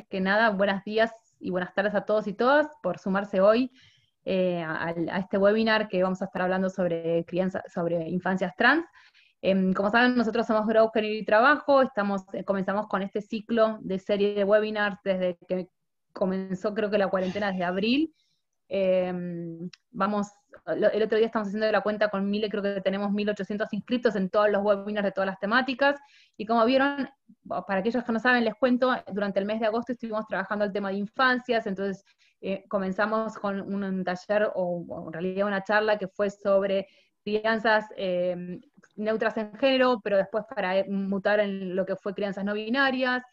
que nada, buenos días y buenas tardes a todos y todas por sumarse hoy a este webinar que vamos a estar hablando sobre crianza, sobre infancias trans. Como saben, nosotros somos Grow Género y Trabajo, comenzamos con este ciclo de serie de webinars desde que comenzó, creo que la cuarentena desde abril. El otro día estamos haciendo la cuenta con Mile, creo que tenemos 1800 inscritos en todos los webinars de todas las temáticas, y como vieron, para aquellos que no saben, les cuento, durante el mes de agosto estuvimos trabajando el tema de infancias, entonces comenzamos con un taller, o en realidad una charla que fue sobre crianzas neutras en género, pero después para mutar en lo que fue crianzas no binarias.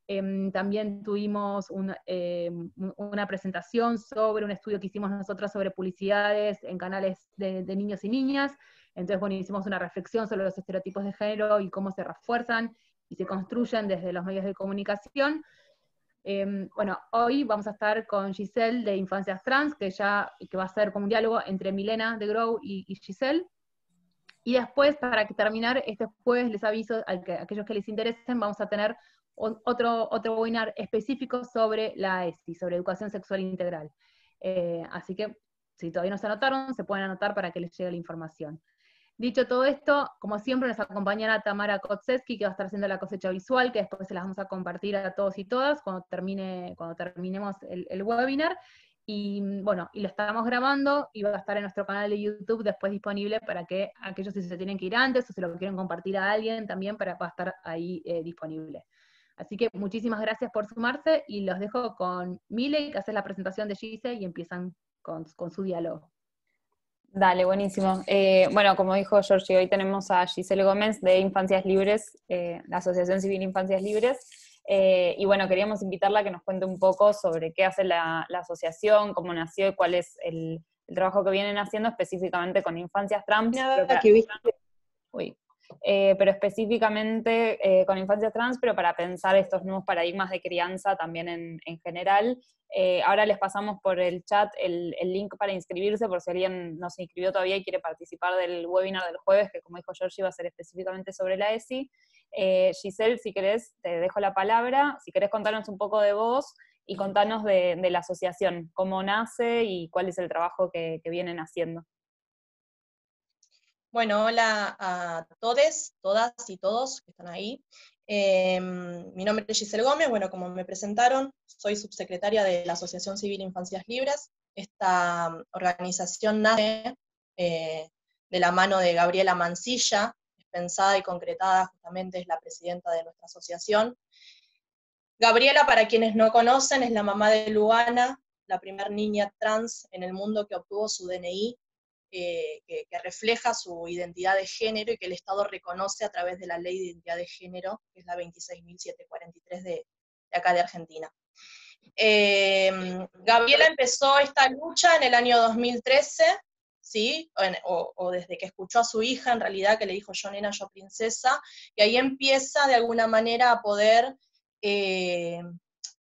También tuvimos una presentación sobre un estudio que hicimos nosotros sobre publicidades en canales de niños y niñas. Entonces, bueno, hicimos una reflexión sobre los estereotipos de género y cómo se refuerzan y se construyen desde los medios de comunicación. Bueno, hoy vamos a estar con Giselle de Infancias Trans, que va a ser como un diálogo entre Milena de Grow y Giselle. Y después, para terminar, este jueves les aviso a aquellos que les interesen, vamos a tener otro webinar específico sobre la ESI, sobre educación sexual integral. Así que, si todavía no se anotaron, se pueden anotar para que les llegue la información. Dicho todo esto, como siempre, nos acompañará Tamara Kotzeski, que va a estar haciendo la cosecha visual, que después se las vamos a compartir a todos y todas cuando terminemos el webinar. Y bueno, y lo estamos grabando y va a estar en nuestro canal de YouTube después disponible para que aquellos si se tienen que ir antes o se lo quieren compartir a alguien también va a estar ahí disponible. Así que muchísimas gracias por sumarse y los dejo con Mile, que hace la presentación de Gise y empiezan con su diálogo. Dale, buenísimo. Bueno, como dijo Georgie, hoy tenemos a Giselle Gómez de Infancias Libres, la Asociación Civil Infancias Libres, y bueno, queríamos invitarla a que nos cuente un poco sobre qué hace la asociación, cómo nació y cuál es el trabajo que vienen haciendo específicamente con infancias trans. Pero específicamente con infancias trans, pero para pensar estos nuevos paradigmas de crianza también en general. Ahora les pasamos por el chat el link para inscribirse, por si alguien no se inscribió todavía y quiere participar del webinar del jueves, que como dijo Georgie va a ser específicamente sobre la ESI. Giselle, si querés, te dejo la palabra, si querés contarnos un poco de vos y contanos de la asociación, cómo nace y cuál es el trabajo que vienen haciendo. Bueno, hola a todes, todas y todos que están ahí. Mi nombre es Giselle Gómez, bueno, como me presentaron, soy subsecretaria de la Asociación Civil Infancias Libres. Esta organización nace de la mano de Gabriela Mancilla, pensada y concretada, justamente es la presidenta de nuestra asociación. Gabriela, para quienes no conocen, es la mamá de Luana, la primera niña trans en el mundo que obtuvo su DNI, que refleja su identidad de género y que el Estado reconoce a través de la Ley de Identidad de Género, que es la 26.743 de acá de Argentina. Gabriela empezó esta lucha en el año 2013, ¿sí? O desde que escuchó a su hija, en realidad, que le dijo yo nena, yo princesa, y ahí empieza de alguna manera a poder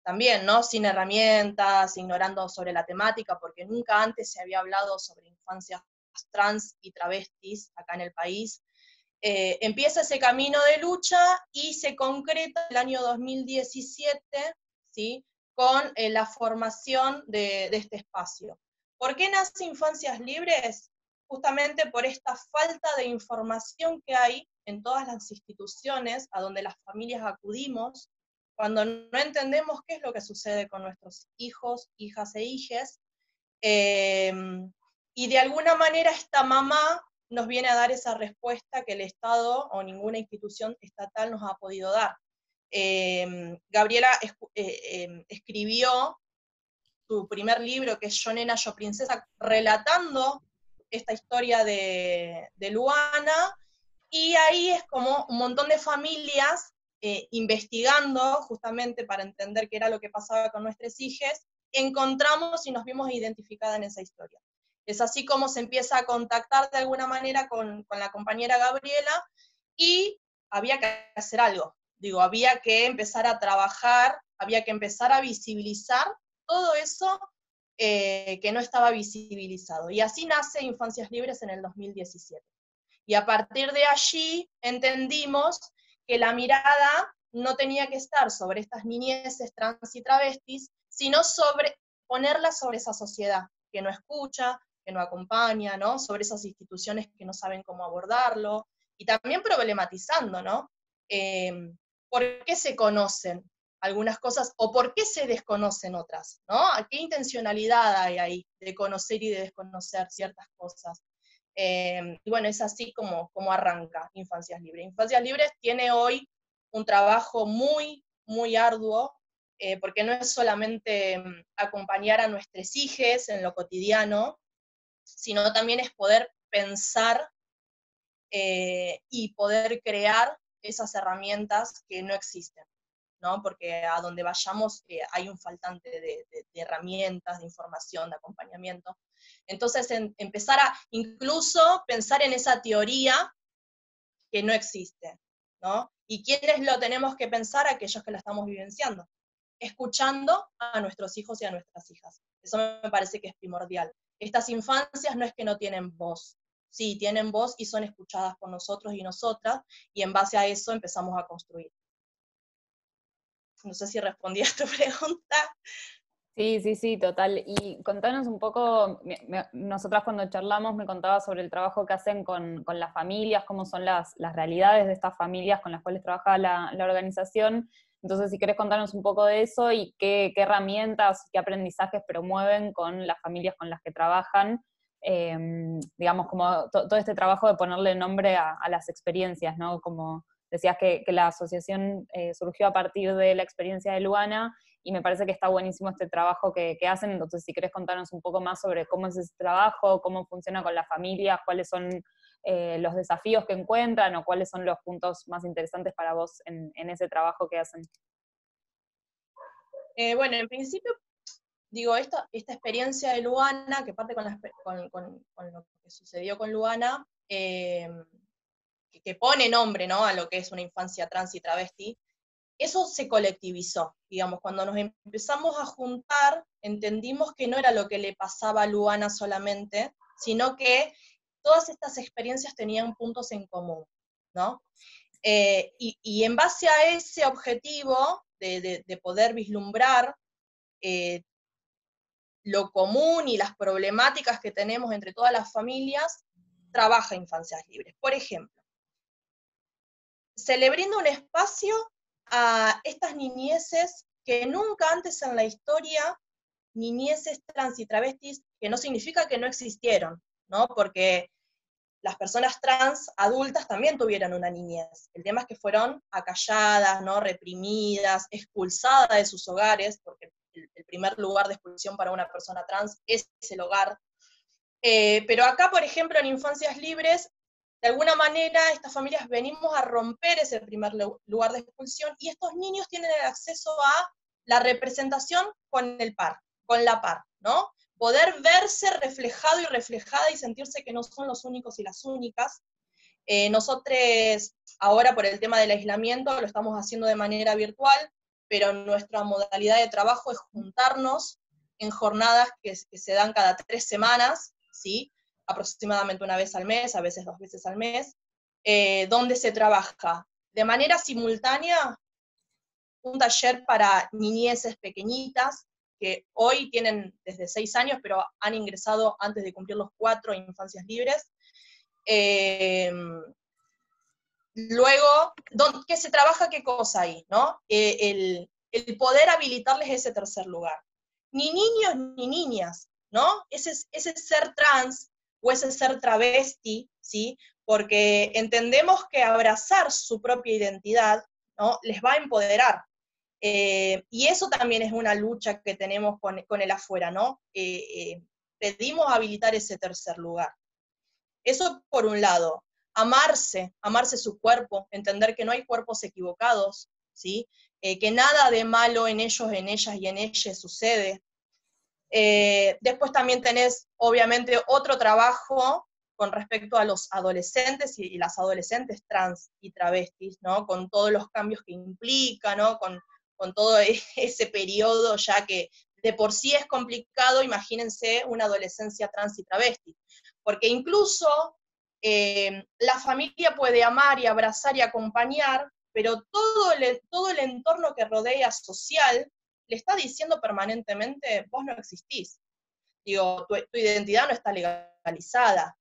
también, ¿no? Sin herramientas, ignorando sobre la temática, porque nunca antes se había hablado sobre infancias trans y travestis acá en el país. Empieza ese camino de lucha y se concreta el año 2017, ¿sí? Con la formación de este espacio. ¿Por qué nace Infancias Libres? Justamente por esta falta de información que hay en todas las instituciones a donde las familias acudimos, cuando no entendemos qué es lo que sucede con nuestros hijos, hijas e hijes, y de alguna manera esta mamá nos viene a dar esa respuesta que el Estado o ninguna institución estatal nos ha podido dar. Gabriela escribió su primer libro, que es Yo nena, yo princesa, relatando esta historia de Luana, y ahí es como un montón de familias investigando justamente para entender qué era lo que pasaba con nuestras hijas, encontramos y nos vimos identificadas en esa historia. Es así como se empieza a contactar de alguna manera con la compañera Gabriela, y había que hacer algo. Digo, había que empezar a trabajar, había que empezar a visibilizar todo eso que no estaba visibilizado. Y así nace Infancias Libres en el 2017. Y a partir de allí entendimos que la mirada no tenía que estar sobre estas niñeces trans y travestis, sino ponerlas sobre esa sociedad que no escucha, que no acompaña, ¿no? Sobre esas instituciones que no saben cómo abordarlo, y también problematizando, ¿no? ¿Por qué se conocen algunas cosas o por qué se desconocen otras, ¿no? ¿A qué intencionalidad hay ahí de conocer y de desconocer ciertas cosas? Y bueno, es así como arranca Infancias Libres. Infancias Libres tiene hoy un trabajo muy, muy arduo, porque no es solamente acompañar a nuestros hijos en lo cotidiano, sino también es poder pensar y poder crear esas herramientas que no existen, ¿no? Porque a donde vayamos hay un faltante de herramientas, de información, de acompañamiento. Entonces, empezar a incluso pensar en esa teoría que no existe, ¿no? ¿Y quiénes lo tenemos que pensar? Aquellos que la estamos vivenciando, escuchando a nuestros hijos y a nuestras hijas. Eso me parece que es primordial. Estas infancias no es que no tienen voz, sí, tienen voz y son escuchadas por nosotros y nosotras, y en base a eso empezamos a construir. No sé si respondí a tu pregunta. Sí, total. Y contanos un poco, nosotras cuando charlamos me contabas sobre el trabajo que hacen con las familias, cómo son las realidades de estas familias con las cuales trabaja la organización. Entonces, si querés contarnos un poco de eso y qué herramientas, qué aprendizajes promueven con las familias con las que trabajan, digamos, como todo este trabajo de ponerle nombre a las experiencias, ¿no? Como decías que la asociación surgió a partir de la experiencia de Luana, y me parece que está buenísimo este trabajo que hacen. Entonces, si querés contarnos un poco más sobre cómo es ese trabajo, cómo funciona con las familias, cuáles son los desafíos que encuentran, o cuáles son los puntos más interesantes para vos en ese trabajo que hacen. Bueno, en principio, digo, esta experiencia de Luana, que parte con lo que sucedió con Luana, que pone nombre, ¿no?, a lo que es una infancia trans y travesti, eso se colectivizó, digamos, cuando nos empezamos a juntar, entendimos que no era lo que le pasaba a Luana solamente, sino que todas estas experiencias tenían puntos en común, ¿no? Y en base a ese objetivo de poder vislumbrar lo común y las problemáticas que tenemos entre todas las familias, trabaja Infancias Libres. Por ejemplo, se le brinda un espacio a estas niñeces que nunca antes en la historia, niñeces trans y travestis, que no significa que no existieron, ¿no? Porque las personas trans adultas también tuvieron una niñez. El tema es que fueron acalladas, ¿no?, reprimidas, expulsadas de sus hogares, porque el primer lugar de expulsión para una persona trans es el hogar. Pero acá, por ejemplo, en Infancias Libres, de alguna manera, estas familias venimos a romper ese primer lugar de expulsión, y estos niños tienen el acceso a la representación con la par, ¿no? Poder verse reflejado y reflejada y sentirse que no son los únicos y las únicas. Nosotros, ahora por el tema del aislamiento, lo estamos haciendo de manera virtual, pero nuestra modalidad de trabajo es juntarnos en jornadas que se dan cada 3 semanas, ¿sí?, aproximadamente una vez al mes, a veces 2 veces al mes, donde se trabaja de manera simultánea un taller para niñeces pequeñitas, que hoy tienen desde 6 años, pero han ingresado antes de cumplir los 4 en Infancias Libres. Luego, ¿qué se trabaja? ¿Qué cosa ahí, no? El poder habilitarles ese tercer lugar. Ni niños ni niñas, ¿no? Ese ser trans o ese ser travesti, ¿sí? Porque entendemos que abrazar su propia identidad, ¿no?, les va a empoderar. Y eso también es una lucha que tenemos con el afuera, ¿no? Pedimos habilitar ese tercer lugar. Eso por un lado. Amarse su cuerpo, entender que no hay cuerpos equivocados, ¿sí? Que nada de malo en ellos, en ellas y en ellas sucede. Después también tenés, obviamente, otro trabajo con respecto a los adolescentes y las adolescentes trans y travestis, ¿no? Con todos los cambios que implica, ¿no? Con todo ese periodo ya que de por sí es complicado, imagínense una adolescencia trans y travesti. Porque incluso la familia puede amar y abrazar y acompañar, pero todo el entorno que rodea social le está diciendo permanentemente, vos no existís. Digo, tu identidad no está legalizada.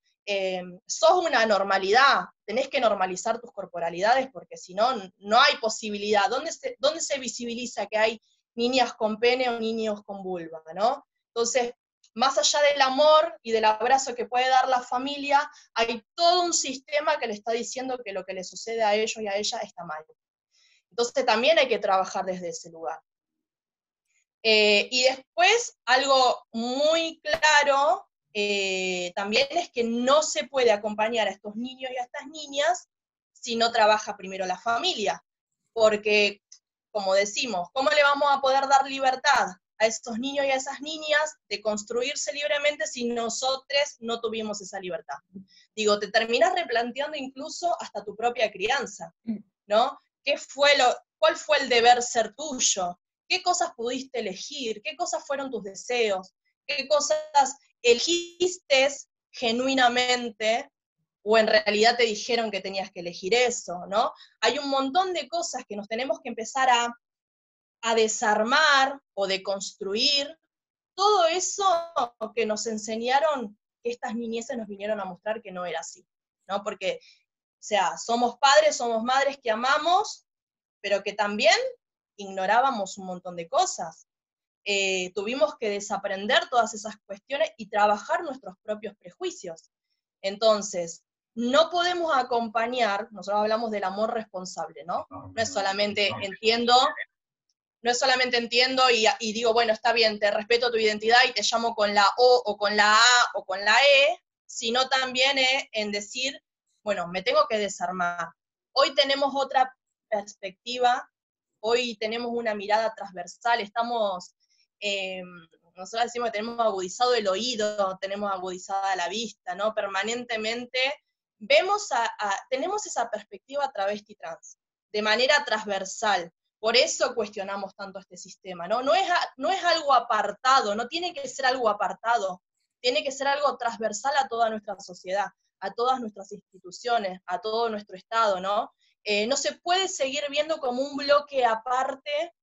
Sos una normalidad, tenés que normalizar tus corporalidades porque si no, no hay posibilidad. ¿Dónde se visibiliza que hay niñas con pene o niños con vulva, ¿no? Entonces, más allá del amor y del abrazo que puede dar la familia, hay todo un sistema que le está diciendo que lo que le sucede a ellos y a ella está mal. Entonces también hay que trabajar desde ese lugar. Y después, algo muy claro, también es que no se puede acompañar a estos niños y a estas niñas si no trabaja primero la familia. Porque, como decimos, ¿cómo le vamos a poder dar libertad a esos niños y a esas niñas de construirse libremente si nosotros no tuvimos esa libertad? Digo, te terminas replanteando incluso hasta tu propia crianza, ¿no? ¿Cuál fue el deber ser tuyo? ¿Qué cosas pudiste elegir? ¿Qué cosas fueron tus deseos? ¿Qué cosas elegiste genuinamente? ¿O en realidad te dijeron que tenías que elegir eso, ¿no? Hay un montón de cosas que nos tenemos que empezar a desarmar o deconstruir. Todo eso que nos enseñaron, que estas niñeces nos vinieron a mostrar que no era así, ¿no? Porque, o sea, somos padres, somos madres que amamos, pero que también ignorábamos un montón de cosas. Tuvimos que desaprender todas esas cuestiones y trabajar nuestros propios prejuicios. Entonces, no podemos acompañar, nosotros hablamos del amor responsable, ¿no? No es solamente entiendo y digo, bueno, está bien, te respeto tu identidad y te llamo con la O con la A o con la E, sino también en decir, bueno, me tengo que desarmar. Hoy tenemos otra perspectiva, hoy tenemos una mirada transversal, nosotros decimos que tenemos agudizado el oído, tenemos agudizada la vista, ¿no? Permanentemente tenemos esa perspectiva travesti trans, de manera transversal. Por eso cuestionamos tanto este sistema, ¿no? No es algo apartado, no tiene que ser algo apartado, tiene que ser algo transversal a toda nuestra sociedad, a todas nuestras instituciones, a todo nuestro Estado, ¿no? No se puede seguir viendo como un bloque aparte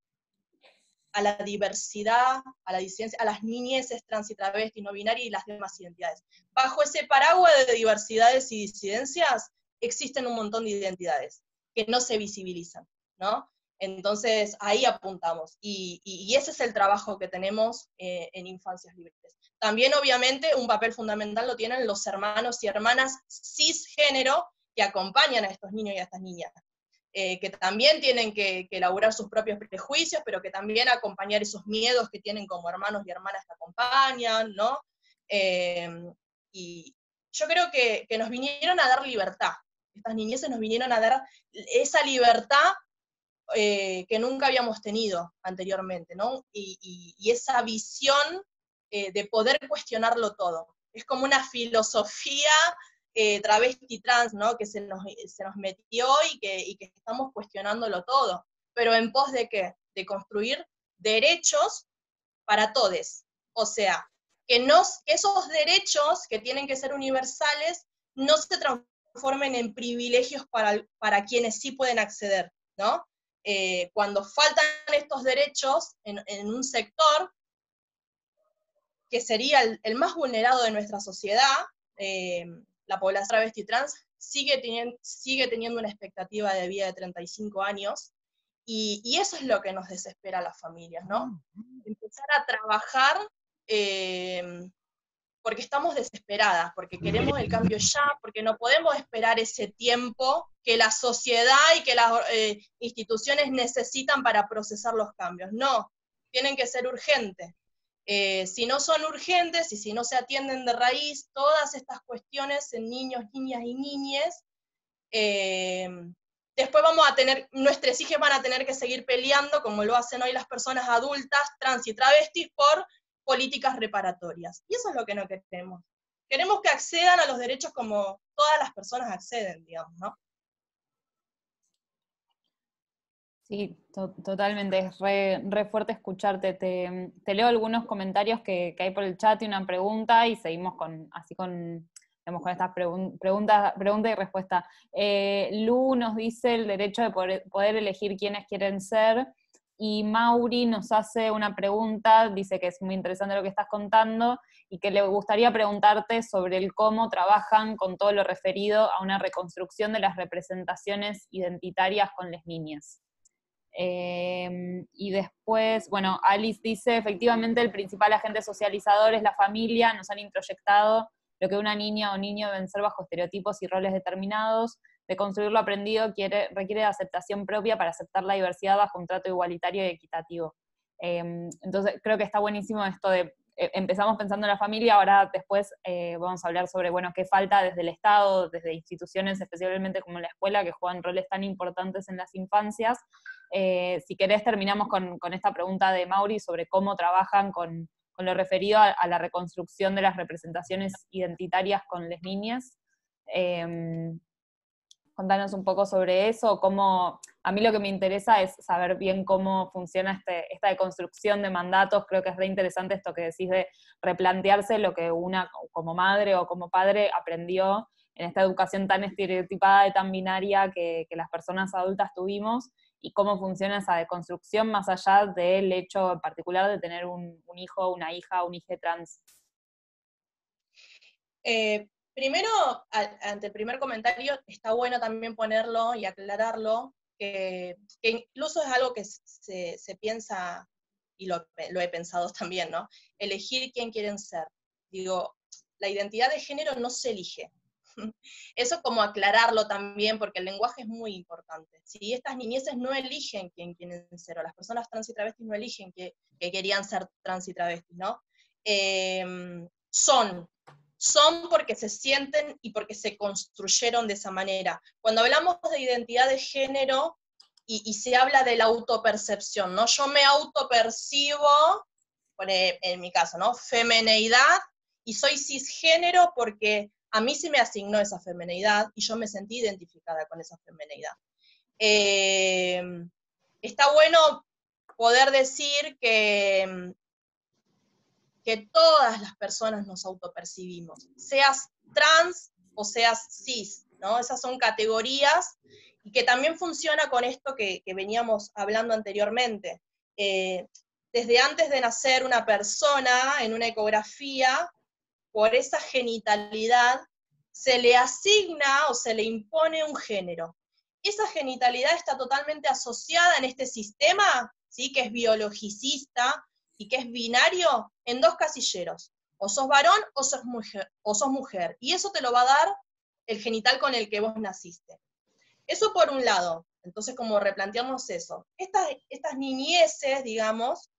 a la diversidad, a la disidencia, a las niñeces trans y travesti, no binarias y las demás identidades. Bajo ese paraguas de diversidades y disidencias existen un montón de identidades que no se visibilizan, ¿no? Entonces ahí apuntamos, y ese es el trabajo que tenemos en Infancias Libres. También obviamente un papel fundamental lo tienen los hermanos y hermanas cisgénero que acompañan a estos niños y a estas niñas, que también tienen que elaborar sus propios prejuicios, pero que también acompañar esos miedos que tienen como hermanos y hermanas que acompañan, ¿no? Y yo creo que nos vinieron a dar libertad, estas niñeces nos vinieron a dar esa libertad que nunca habíamos tenido anteriormente, ¿no? Y esa visión de poder cuestionarlo todo. Es como una filosofía travesti trans, ¿no? Que se nos metió y que estamos cuestionándolo todo. ¿Pero en pos de qué? De construir derechos para todos. O sea, que esos derechos que tienen que ser universales no se transformen en privilegios para quienes sí pueden acceder, ¿no? Cuando faltan estos derechos en un sector que sería el más vulnerado de nuestra sociedad, la población travesti trans sigue teniendo una expectativa de vida de 35 años, y eso es lo que nos desespera a las familias, ¿no? Empezar a trabajar porque estamos desesperadas, porque queremos el cambio ya, porque no podemos esperar ese tiempo que la sociedad y que las instituciones necesitan para procesar los cambios. No, tienen que ser urgentes. Si no son urgentes y si no se atienden de raíz todas estas cuestiones en niños, niñas y niñes, después nuestros hijos van a tener que seguir peleando, como lo hacen hoy las personas adultas, trans y travestis, por políticas reparatorias. Y eso es lo que no queremos. Queremos que accedan a los derechos como todas las personas acceden, digamos, ¿no? Sí, totalmente, es re fuerte escucharte. Te leo algunos comentarios que hay por el chat y una pregunta, y seguimos con digamos, con estas pregunta y respuesta. Lu nos dice el derecho de poder elegir quiénes quieren ser, y Mauri nos hace una pregunta, dice que es muy interesante lo que estás contando, y que le gustaría preguntarte sobre el cómo trabajan con todo lo referido a una reconstrucción de las representaciones identitarias con las niñas. Y después, bueno, Alice dice, efectivamente el principal agente socializador es la familia, nos han introyectado lo que una niña o niño deben ser bajo estereotipos y roles determinados. De construir lo aprendido requiere de aceptación propia para aceptar la diversidad bajo un trato igualitario y equitativo. Entonces creo que está buenísimo esto de, empezamos pensando en la familia, ahora después vamos a hablar sobre, bueno, qué falta desde el Estado, desde instituciones especialmente como la escuela, que juegan roles tan importantes en las infancias. Si querés terminamos con esta pregunta de Mauri sobre cómo trabajan con lo referido a la reconstrucción de las representaciones identitarias con las niñas. Contanos un poco sobre eso, cómo, a mí lo que me interesa es saber bien cómo funciona esta deconstrucción de mandatos. Creo que es re interesante esto que decís de replantearse lo que una como madre o como padre aprendió en esta educación tan estereotipada y tan binaria que las personas adultas tuvimos, y cómo funciona esa deconstrucción más allá del hecho en particular de tener un hijo, una hija, un hijo trans. Primero, ante el primer comentario, está bueno también ponerlo y aclararlo, que incluso es algo que se piensa, y lo he pensado también, ¿no? Elegir quién quieren ser. Digo, la identidad de género no se elige. Eso como aclararlo también, porque el lenguaje es muy importante. Si estas niñeces no eligen quién quieren ser, o las personas trans y travestis no eligen que querían ser trans y travestis, ¿no? Son porque se sienten y porque se construyeron de esa manera. Cuando hablamos de identidad de género y se habla de la autopercepción, ¿no? Yo me autopercibo, en mi caso, ¿no? Femineidad, y soy cisgénero porque a mí se me asignó esa femineidad y yo me sentí identificada con esa femineidad. Está bueno poder decir que todas las personas nos autopercibimos, seas trans o seas cis, ¿no? Esas son categorías, y que también funciona con esto que veníamos hablando anteriormente. Desde antes de nacer una persona en una ecografía, por esa genitalidad, se le asigna o se le impone un género. Esa genitalidad está totalmente asociada en este sistema, ¿sí? Que es biologicista y que es binario, en dos casilleros. O sos varón o sos mujer. Y eso te lo va a dar el genital con el que vos naciste. Eso por un lado. Entonces, como replanteamos eso. Estas niñeces, digamos,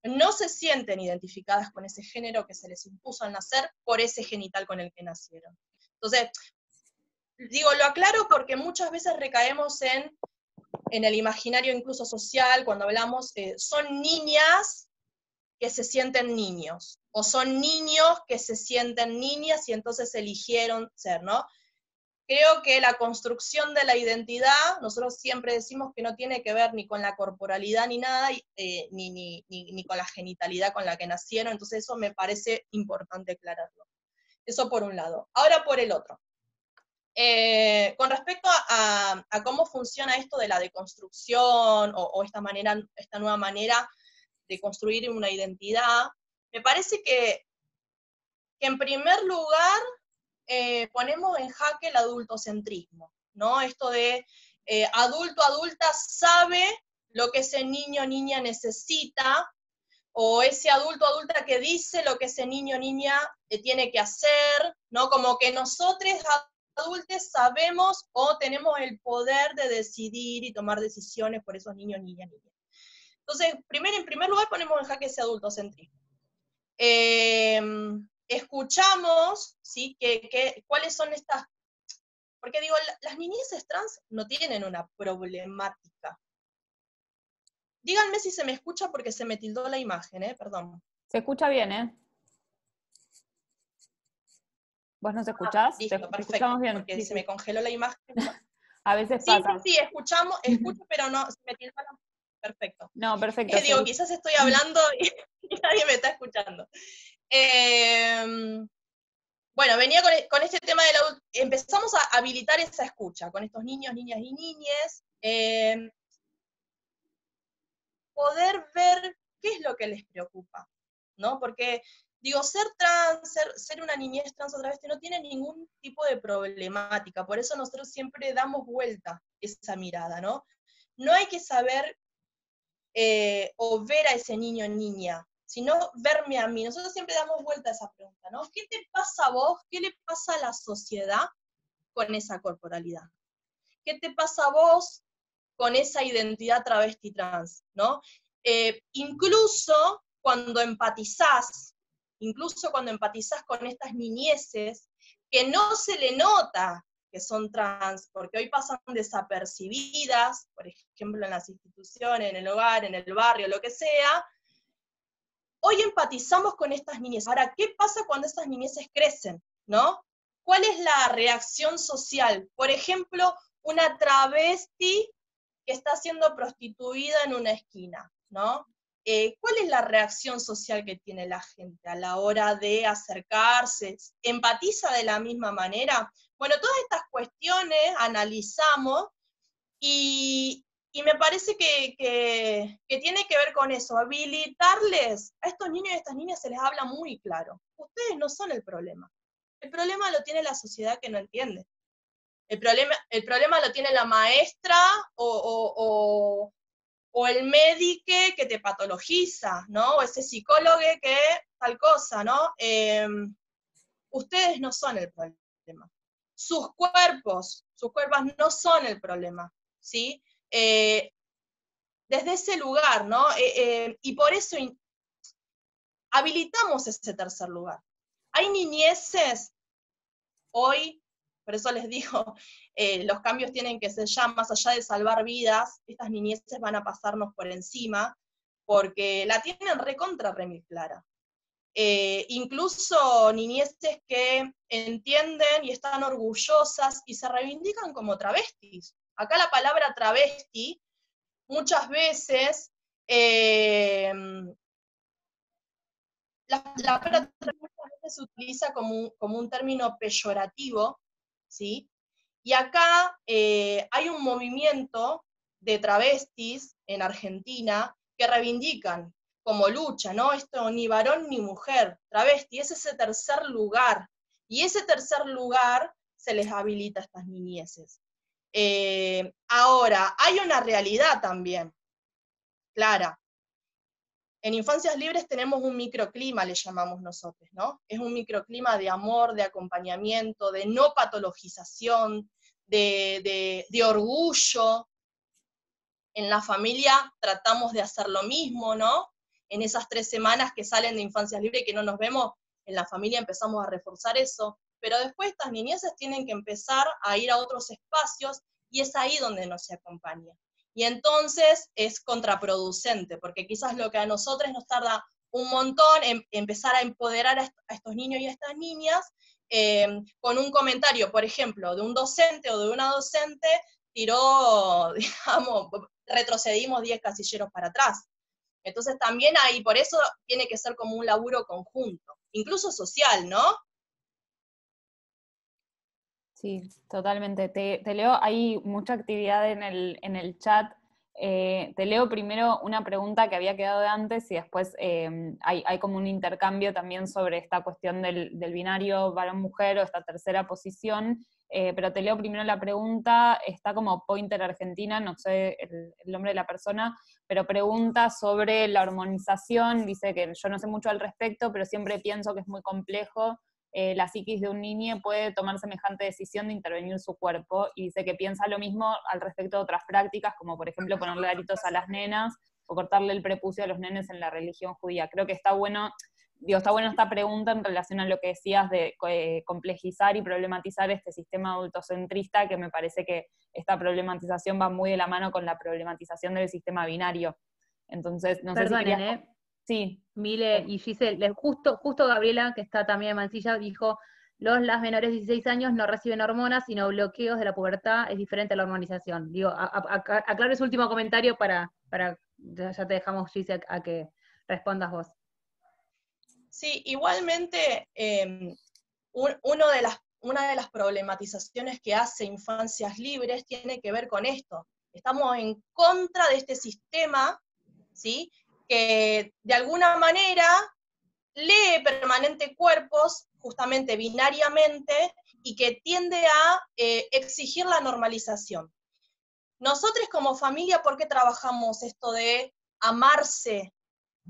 no se sienten identificadas con ese género que se les impuso al nacer por ese genital con el que nacieron. Entonces, digo, lo aclaro porque muchas veces recaemos en el imaginario incluso social, cuando hablamos, son niñas que se sienten niños, o son niños que se sienten niñas y entonces eligieron ser, ¿no? Creo que la construcción de la identidad, nosotros siempre decimos que no tiene que ver ni con la corporalidad ni nada, ni con la genitalidad con la que nacieron, entonces eso me parece importante aclararlo. Eso por un lado. Ahora por el otro. Con respecto a cómo funciona esto de la deconstrucción, o esta nueva manera de construir una identidad, me parece que en primer lugar ponemos en jaque el adultocentrismo, ¿no? Esto de adulto, adulta sabe lo que ese niño o niña necesita, o ese adulto, adulta que dice lo que ese niño o niña tiene que hacer, ¿no? Como que nosotros adultos sabemos o tenemos el poder de decidir y tomar decisiones por esos niños, niñas, niñas. Entonces, en primer lugar ponemos en jaque ese adultocentrismo. Escuchamos, ¿sí? cuáles son estas, porque digo, las niñeces trans no tienen una problemática. Díganme si se me escucha porque se me tildó la imagen, perdón. Se escucha bien, ¿eh? ¿Vos nos escuchás? Listo, te perfecto, escuchamos bien. porque Sí, se me congeló la imagen. A veces pasa. Sí, escucho, pero no, se me tildó la... Perfecto. No, perfecto. Digo, quizás estoy hablando y nadie me está escuchando. bueno, venía con este tema empezamos a habilitar esa escucha con estos niños, niñas y niñes, poder ver qué es lo que les preocupa, ¿no? Porque, digo, ser trans, ser una niñez trans o travesti no tiene ningún tipo de problemática, por eso nosotros siempre damos vuelta esa mirada, ¿no? No hay que saber o ver a ese niño o niña, sino verme a mí. Nosotros siempre damos vuelta a esa pregunta, ¿no? ¿Qué te pasa a vos? ¿Qué le pasa a la sociedad con esa corporalidad? ¿Qué te pasa a vos con esa identidad travesti trans, ¿no? Incluso cuando empatizás con estas niñeces, que no se le nota que son trans, porque hoy pasan desapercibidas, por ejemplo en las instituciones, en el hogar, en el barrio, lo que sea, hoy empatizamos con estas niñeces. Ahora, ¿qué pasa cuando estas niñeces crecen, no? ¿Cuál es la reacción social? Por ejemplo, una travesti que está siendo prostituida en una esquina, ¿no? ¿Cuál es la reacción social que tiene la gente a la hora de acercarse? ¿Empatiza de la misma manera? Bueno, todas estas cuestiones analizamos y me parece que tiene que ver con eso, habilitarles a estos niños y a estas niñas se les habla muy claro. Ustedes no son el problema lo tiene la sociedad que no entiende. El problema lo tiene la maestra o el médico que te patologiza, ¿no? O ese psicólogo que tal cosa, ¿no? Ustedes no son el problema. Sus cuerpos no son el problema, ¿sí? Desde ese lugar, ¿no? Y por eso habilitamos ese tercer lugar. Hay niñeces hoy, por eso les digo, los cambios tienen que ser ya más allá de salvar vidas, estas niñeces van a pasarnos por encima, porque la tienen recontra remil clara. Incluso niñeces que entienden y están orgullosas y se reivindican como travestis. Acá la palabra travesti muchas veces la palabra se utiliza como un término peyorativo, ¿sí? Y acá hay un movimiento de travestis en Argentina que reivindican como lucha, ¿no? Esto ni varón ni mujer, travesti, es ese tercer lugar. Y ese tercer lugar se les habilita a estas niñeces. Ahora, hay una realidad también, clara. En Infancias Libres tenemos un microclima, le llamamos nosotros, ¿no? Es un microclima de amor, de acompañamiento, de no patologización, de orgullo. En la familia tratamos de hacer lo mismo, ¿no? En esas 3 semanas que salen de Infancias Libres y que no nos vemos, en la familia empezamos a reforzar eso, pero después estas niñeces tienen que empezar a ir a otros espacios y es ahí donde nos se acompaña. Y entonces es contraproducente, porque quizás lo que a nosotros nos tarda un montón en empezar a empoderar a estos niños y a estas niñas, con un comentario, por ejemplo, de un docente o de una docente, tiró, digamos, retrocedimos 10 casilleros para atrás. Entonces también ahí, por eso tiene que ser como un laburo conjunto, incluso social, ¿no? Sí, totalmente. Te leo, hay mucha actividad en el chat. Te leo primero una pregunta que había quedado de antes y después hay como un intercambio también sobre esta cuestión del binario varón-mujer o esta tercera posición. Pero te leo primero la pregunta, está como Pointer Argentina, no sé el nombre de la persona, pero pregunta sobre la hormonización, dice que yo no sé mucho al respecto, pero siempre pienso que es muy complejo. La psiquis de un niño puede tomar semejante decisión de intervenir su cuerpo, y dice que piensa lo mismo al respecto de otras prácticas, como por ejemplo ponerle aritos a las nenas o cortarle el prepucio a los nenes en la religión judía. Creo que está bueno esta pregunta en relación a lo que decías de complejizar y problematizar este sistema adultocentrista, que me parece que esta problematización va muy de la mano con la problematización del sistema binario. Entonces, no sé si querías... Sí. Mile y Giselle, justo Gabriela, que está también en Mansilla, dijo, las menores de 16 años no reciben hormonas, sino bloqueos de la pubertad, es diferente a la hormonización. Digo, aclaro ese último comentario para ya te dejamos, Giselle, a que respondas vos. Sí, igualmente, una de las problematizaciones que hace Infancias Libres tiene que ver con esto. Estamos en contra de este sistema, ¿sí?, que de alguna manera lee permanente cuerpos, justamente binariamente, y que tiende a exigir la normalización. Nosotros como familia, ¿por qué trabajamos esto de amarse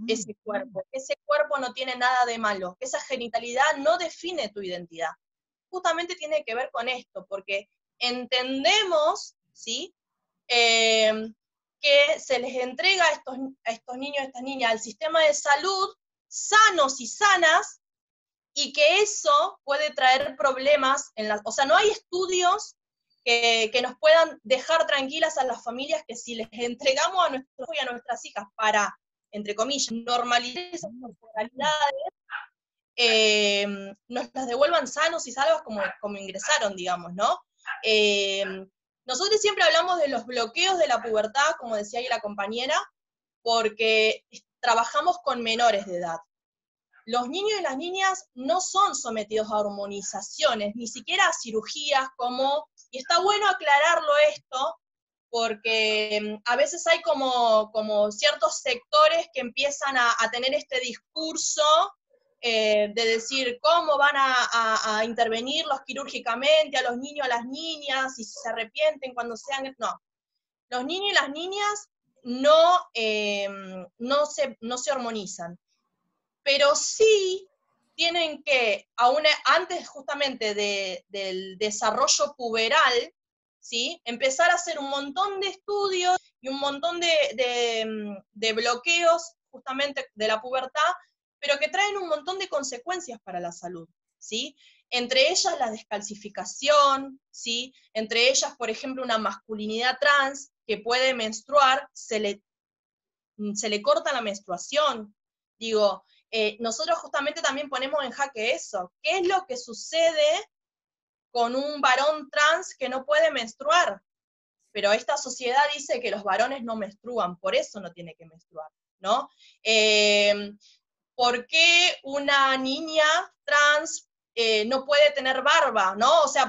ese cuerpo? Ese cuerpo no tiene nada de malo, esa genitalidad no define tu identidad. Justamente tiene que ver con esto, porque entendemos, ¿sí?, que se les entrega a estos niños y estas niñas al sistema de salud sanos y sanas, y que eso puede traer problemas o sea, no hay estudios que nos puedan dejar tranquilas a las familias que si les entregamos a nuestros hijos y a nuestras hijas para, entre comillas, normalizar esas corporalidades, nos las devuelvan sanos y salvos como ingresaron, digamos, ¿no? Nosotros siempre hablamos de los bloqueos de la pubertad, como decía ahí la compañera, porque trabajamos con menores de edad. Los niños y las niñas no son sometidos a hormonizaciones, ni siquiera a cirugías y está bueno aclararlo esto, porque a veces hay como ciertos sectores que empiezan a tener este discurso de decir cómo van a intervenirlos quirúrgicamente a los niños, a las niñas, y si se arrepienten cuando sean... No, los niños y las niñas no se hormonizan, pero sí tienen que, antes justamente del desarrollo puberal, ¿sí?, empezar a hacer un montón de estudios y un montón de bloqueos justamente de la pubertad, pero que traen un montón de consecuencias para la salud, ¿sí? Entre ellas la descalcificación, ¿sí? Entre ellas, por ejemplo, una masculinidad trans que puede menstruar, se le corta la menstruación. Digo, nosotros justamente también ponemos en jaque eso. ¿Qué es lo que sucede con un varón trans que no puede menstruar? Pero esta sociedad dice que los varones no menstruan, por eso no tiene que menstruar, ¿no? ¿Por qué una niña trans no puede tener barba, ¿no? O sea,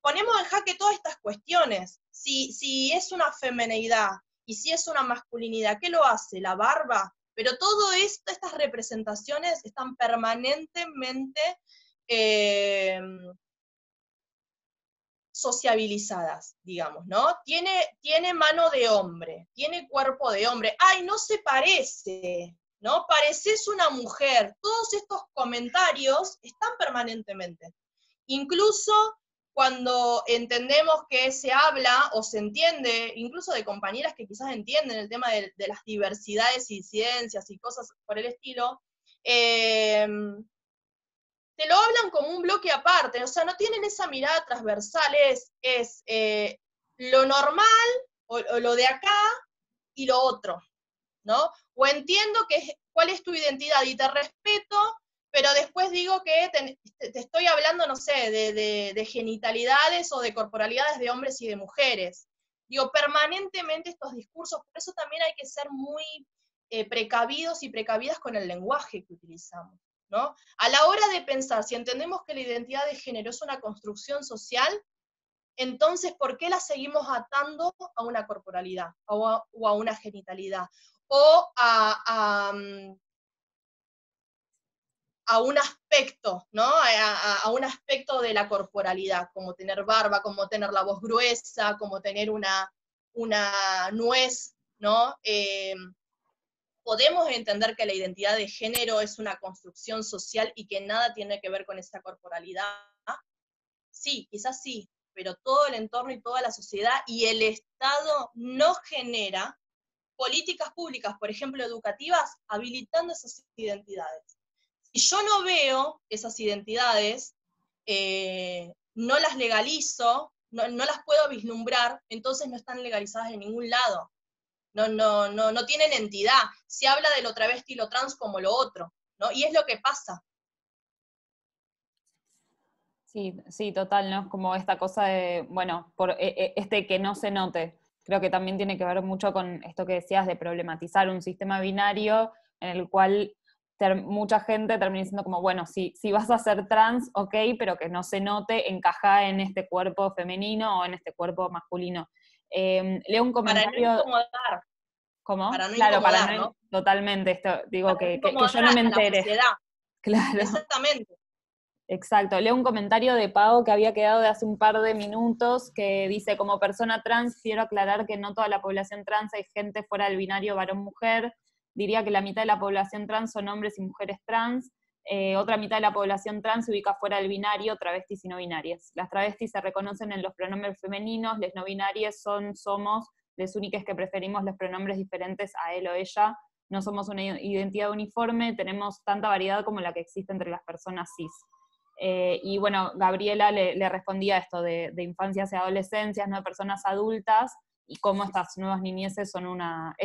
ponemos en jaque todas estas cuestiones. Si es una femineidad y si es una masculinidad, ¿qué lo hace? ¿La barba? Pero todo esto, estas representaciones están permanentemente sociabilizadas, digamos, ¿no? Tiene mano de hombre, tiene cuerpo de hombre. ¡Ay, no se parece! ¿No? Pareces una mujer. Todos estos comentarios están permanentemente. Incluso cuando entendemos que se habla o se entiende, incluso de compañeras que quizás entienden el tema de las diversidades y disidencias y cosas por el estilo, te lo hablan como un bloque aparte, o sea, no tienen esa mirada transversal, es lo normal o lo de acá y lo otro, ¿no? O entiendo cuál es tu identidad y te respeto, pero después digo que te estoy hablando, no sé, de genitalidades o de corporalidades de hombres y de mujeres. Digo, permanentemente estos discursos, por eso también hay que ser muy precavidos y precavidas con el lenguaje que utilizamos, ¿no? A la hora de pensar, si entendemos que la identidad de género es una construcción social, entonces, ¿por qué la seguimos atando a una corporalidad o a una genitalidad? O a un aspecto, ¿no? A un aspecto de la corporalidad, como tener barba, como tener la voz gruesa, como tener una nuez, ¿no? Podemos entender que la identidad de género es una construcción social y que nada tiene que ver con esa corporalidad. Sí, quizás sí, pero todo el entorno y toda la sociedad y el Estado no genera políticas públicas, por ejemplo, educativas, habilitando esas identidades. Si yo no veo esas identidades, no las legalizo, no las puedo vislumbrar, entonces no están legalizadas en ningún lado. No tienen entidad. Se habla de lo travesti y lo trans como lo otro, ¿no? Y es lo que pasa. Sí, sí, total, ¿no? Es como esta cosa de, bueno, que no se note. Creo que también tiene que ver mucho con esto que decías de problematizar un sistema binario en el cual mucha gente termina diciendo como, bueno, si vas a ser trans, ok, pero que no se note, encaja en este cuerpo femenino o en este cuerpo masculino. Leo un comentario... Para no incomodar. ¿Cómo? Para no Claro, incomodar, para no... ¿no? Totalmente, esto, digo, Para no que incomodar yo no me a la entere. sociedad. Claro. Exactamente. Exacto, leo un comentario de Pau que había quedado de hace un par de minutos, que dice, como persona trans, quiero aclarar que no toda la población trans hay gente fuera del binario varón-mujer, diría que la mitad de la población trans son hombres y mujeres trans, otra mitad de la población trans se ubica fuera del binario, travestis y no binarias. Las travestis se reconocen en los pronombres femeninos, les no binarias somos les únicas que preferimos los pronombres diferentes a él o ella, no somos una identidad uniforme, tenemos tanta variedad como la que existe entre las personas cis. Y bueno, Gabriela le respondía esto de infancias y adolescencias, no de personas adultas, y cómo estas nuevas niñeces son una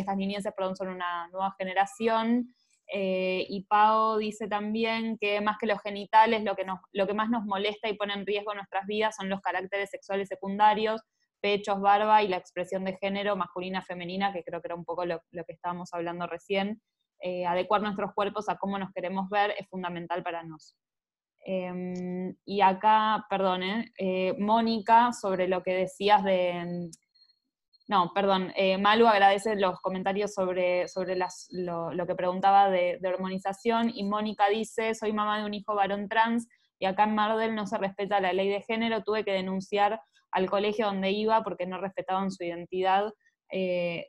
nueva generación. Y Pau dice también que más que los genitales, lo que más nos molesta y pone en riesgo nuestras vidas son los caracteres sexuales secundarios, pechos, barba y la expresión de género masculina, femenina, que creo que era un poco lo que estábamos hablando recién. Adecuar nuestros cuerpos a cómo nos queremos ver es fundamental para nosotros. Y acá, perdón, Mónica, sobre lo que decías de... No, perdón, Malu agradece los comentarios sobre lo que preguntaba de hormonización, y Mónica dice, soy mamá de un hijo varón trans, y acá en Mardel no se respeta la ley de género, tuve que denunciar al colegio donde iba porque no respetaban su identidad, que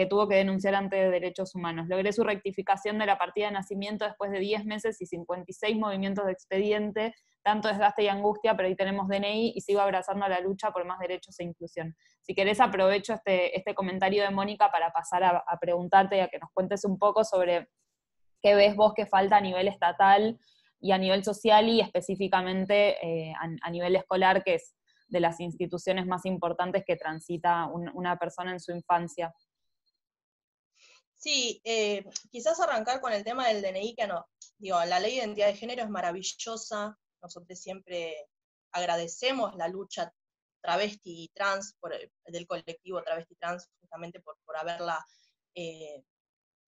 tuvo que denunciar ante Derechos Humanos. Logré su rectificación de la partida de nacimiento después de 10 meses y 56 movimientos de expediente, tanto desgaste y angustia, pero ahí tenemos DNI y sigo abrazando la lucha por más derechos e inclusión. Si querés, aprovecho este comentario de Mónica para pasar a preguntarte y a que nos cuentes un poco sobre qué ves vos que falta a nivel estatal y a nivel social y específicamente a nivel escolar, que es de las instituciones más importantes que transita una persona en su infancia. Sí, quizás arrancar con el tema del DNI, que no, digo, la ley de identidad de género es maravillosa, nosotros siempre agradecemos la lucha travesti y trans, del colectivo travesti trans, justamente por haberla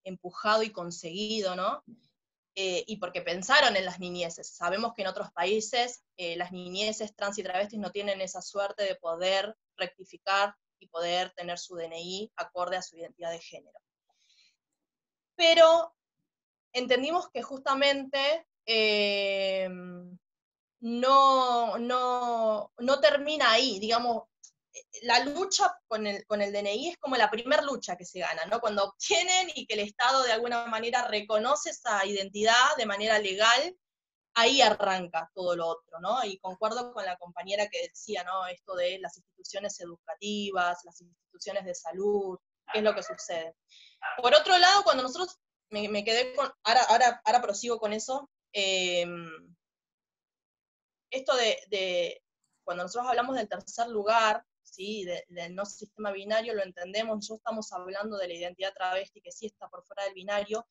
empujado y conseguido, ¿no? Y porque pensaron en las niñeces. Sabemos que en otros países las niñeces trans y travestis no tienen esa suerte de poder rectificar y poder tener su DNI acorde a su identidad de género. Pero entendimos que justamente no termina ahí, digamos, la lucha con el DNI es como la primera lucha que se gana, ¿no? Cuando obtienen y que el Estado de alguna manera reconoce esa identidad de manera legal, ahí arranca todo lo otro, ¿no? Y concuerdo con la compañera que decía, ¿no? Esto de las instituciones educativas, las instituciones de salud, qué es lo que sucede. Por otro lado, cuando nosotros, me quedé con, ahora prosigo con eso, esto de cuando nosotros hablamos del tercer lugar, ¿sí? Del no sistema binario, lo entendemos, nosotros estamos hablando de la identidad travesti que sí está por fuera del binario,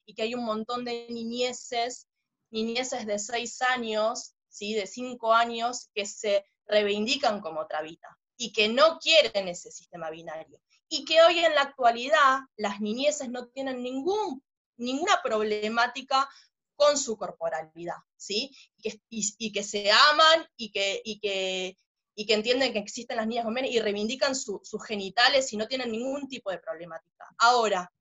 y que hay un montón de niñeces de 6 años, ¿sí? De 5 años, que se reivindican como travita, y que no quieren ese sistema binario, y que hoy en la actualidad las niñeces no tienen ninguna problemática con su corporalidad, ¿sí? Y que se aman y que entienden que existen las niñas con pene y reivindican sus genitales y no tienen ningún tipo de problemática. Ahora,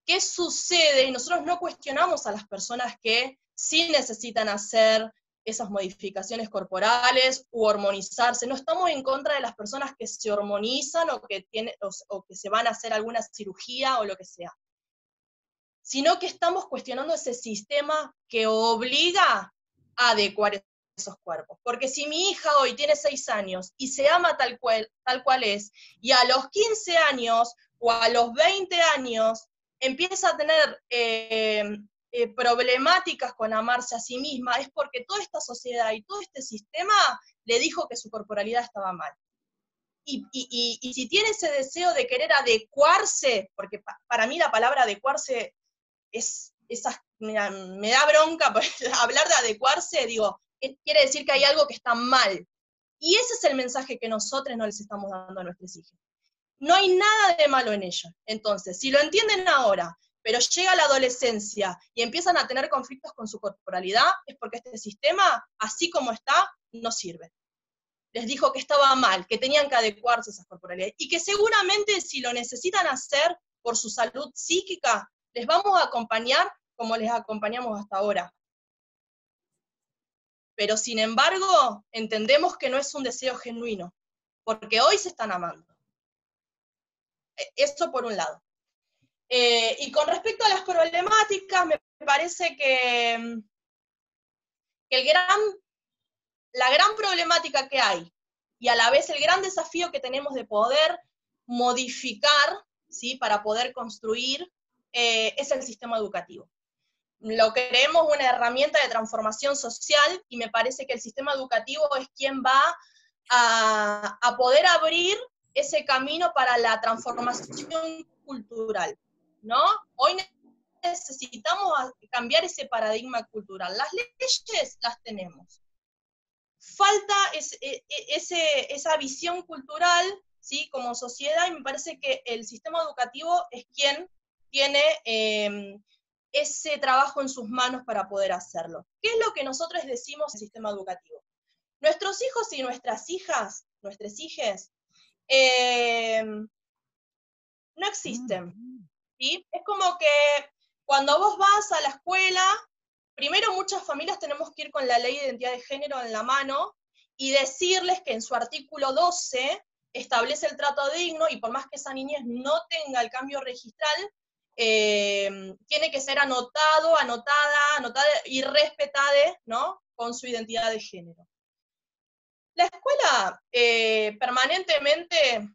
¿qué sucede? Y nosotros no cuestionamos a las personas que sí necesitan hacer esas modificaciones corporales u hormonizarse. No estamos en contra de las personas que se hormonizan o que se van a hacer alguna cirugía o lo que sea, sino que estamos cuestionando ese sistema que obliga a adecuar esos cuerpos. Porque si mi hija hoy tiene 6 años y se ama tal cual es, y a los 15 años o a los 20 años empieza a tener problemáticas con amarse a sí misma, es porque toda esta sociedad y todo este sistema le dijo que su corporalidad estaba mal. Y si tiene ese deseo de querer adecuarse, porque para mí la palabra adecuarse me da bronca hablar de adecuarse, digo, quiere decir que hay algo que está mal. Y ese es el mensaje que nosotros no les estamos dando a nuestros hijos. No hay nada de malo en ello. Entonces, si lo entienden ahora, pero llega la adolescencia y empiezan a tener conflictos con su corporalidad, es porque este sistema, así como está, no sirve. Les dijo que estaba mal, que tenían que adecuarse a esas corporalidades, y que seguramente si lo necesitan hacer por su salud psíquica, les vamos a acompañar como les acompañamos hasta ahora. Pero sin embargo, entendemos que no es un deseo genuino, porque hoy se están amando. Eso por un lado. Y con respecto a las problemáticas, me parece que la gran problemática que hay, y a la vez el gran desafío que tenemos de poder modificar, ¿sí?, para poder construir, es el sistema educativo. Lo creemos una herramienta de transformación social, y me parece que el sistema educativo es quien va a poder abrir ese camino para la transformación cultural, ¿no? Hoy necesitamos cambiar ese paradigma cultural. Las leyes las tenemos. Falta esa visión cultural, ¿sí?, como sociedad, y me parece que el sistema educativo es quien tiene ese trabajo en sus manos para poder hacerlo. ¿Qué es lo que nosotros decimos en el sistema educativo? Nuestros hijos y nuestras hijas, nuestras hijes, no existen, ¿sí? Es como que cuando vos vas a la escuela, primero muchas familias tenemos que ir con la ley de identidad de género en la mano y decirles que en su artículo 12 establece el trato digno, y por más que esa niñez no tenga el cambio registral, tiene que ser anotada y respetada, ¿no?, con su identidad de género. La escuela permanentemente,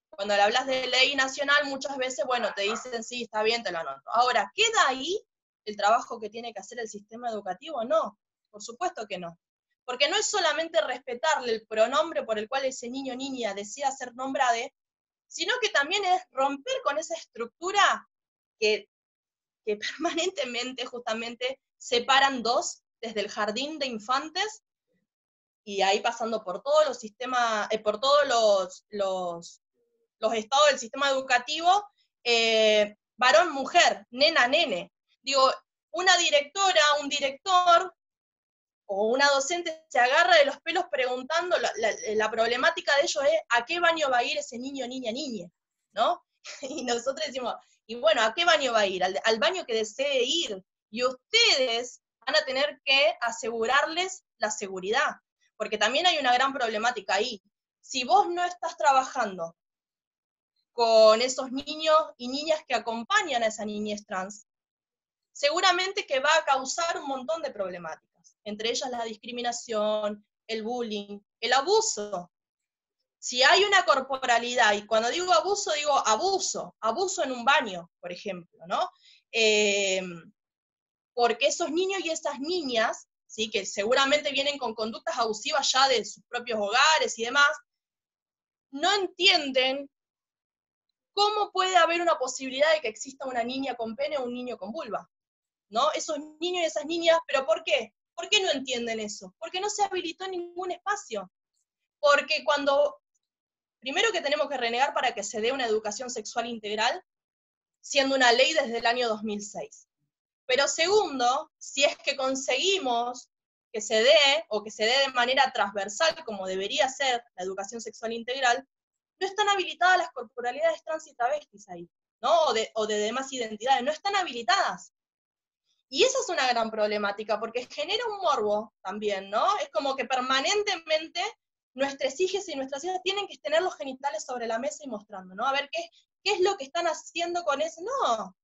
cuando le hablas de ley nacional, muchas veces, bueno, te dicen, sí, está bien, te lo anoto. Ahora, ¿queda ahí el trabajo que tiene que hacer el sistema educativo? No, por supuesto que no. Porque no es solamente respetarle el pronombre por el cual ese niño o niña desea ser nombrado, sino que también es romper con esa estructura que permanentemente justamente separan dos desde el jardín de infantes, y ahí pasando por todos los sistemas, por todos los estados del sistema educativo, varón, mujer, nena, nene. Digo, una directora, un director o una docente se agarra de los pelos preguntando, la problemática de ellos es ¿a qué baño va a ir ese niño, niña, niñe? ¿No? Y nosotros decimos, y bueno, ¿a qué baño va a ir? Al baño que desee ir. Y ustedes van a tener que asegurarles la seguridad, porque también hay una gran problemática ahí. Si vos no estás trabajando con esos niños y niñas que acompañan a esa niñez trans, seguramente que va a causar un montón de problemáticas, entre ellas la discriminación, el bullying, el abuso. Si hay una corporalidad, y cuando digo abuso en un baño, por ejemplo, ¿no? Porque esos niños y esas niñas, ¿sí?, que seguramente vienen con conductas abusivas ya de sus propios hogares y demás, no entienden cómo puede haber una posibilidad de que exista una niña con pene o un niño con vulva, ¿no? Esos niños y esas niñas, ¿pero por qué? ¿Por qué no entienden eso? Porque no se habilitó ningún espacio. Porque primero que tenemos que renegar para que se dé una educación sexual integral, siendo una ley desde el año 2006. Pero segundo, si es que conseguimos que se dé, o que se dé de manera transversal, como debería ser la educación sexual integral, no están habilitadas las corporalidades trans y travestis ahí, ¿no? O de demás identidades, no están habilitadas. Y esa es una gran problemática, porque genera un morbo también, ¿no? Es como que permanentemente nuestras hijas y nuestras hijas tienen que tener los genitales sobre la mesa y mostrando, ¿no? A ver qué es lo que están haciendo con eso. No,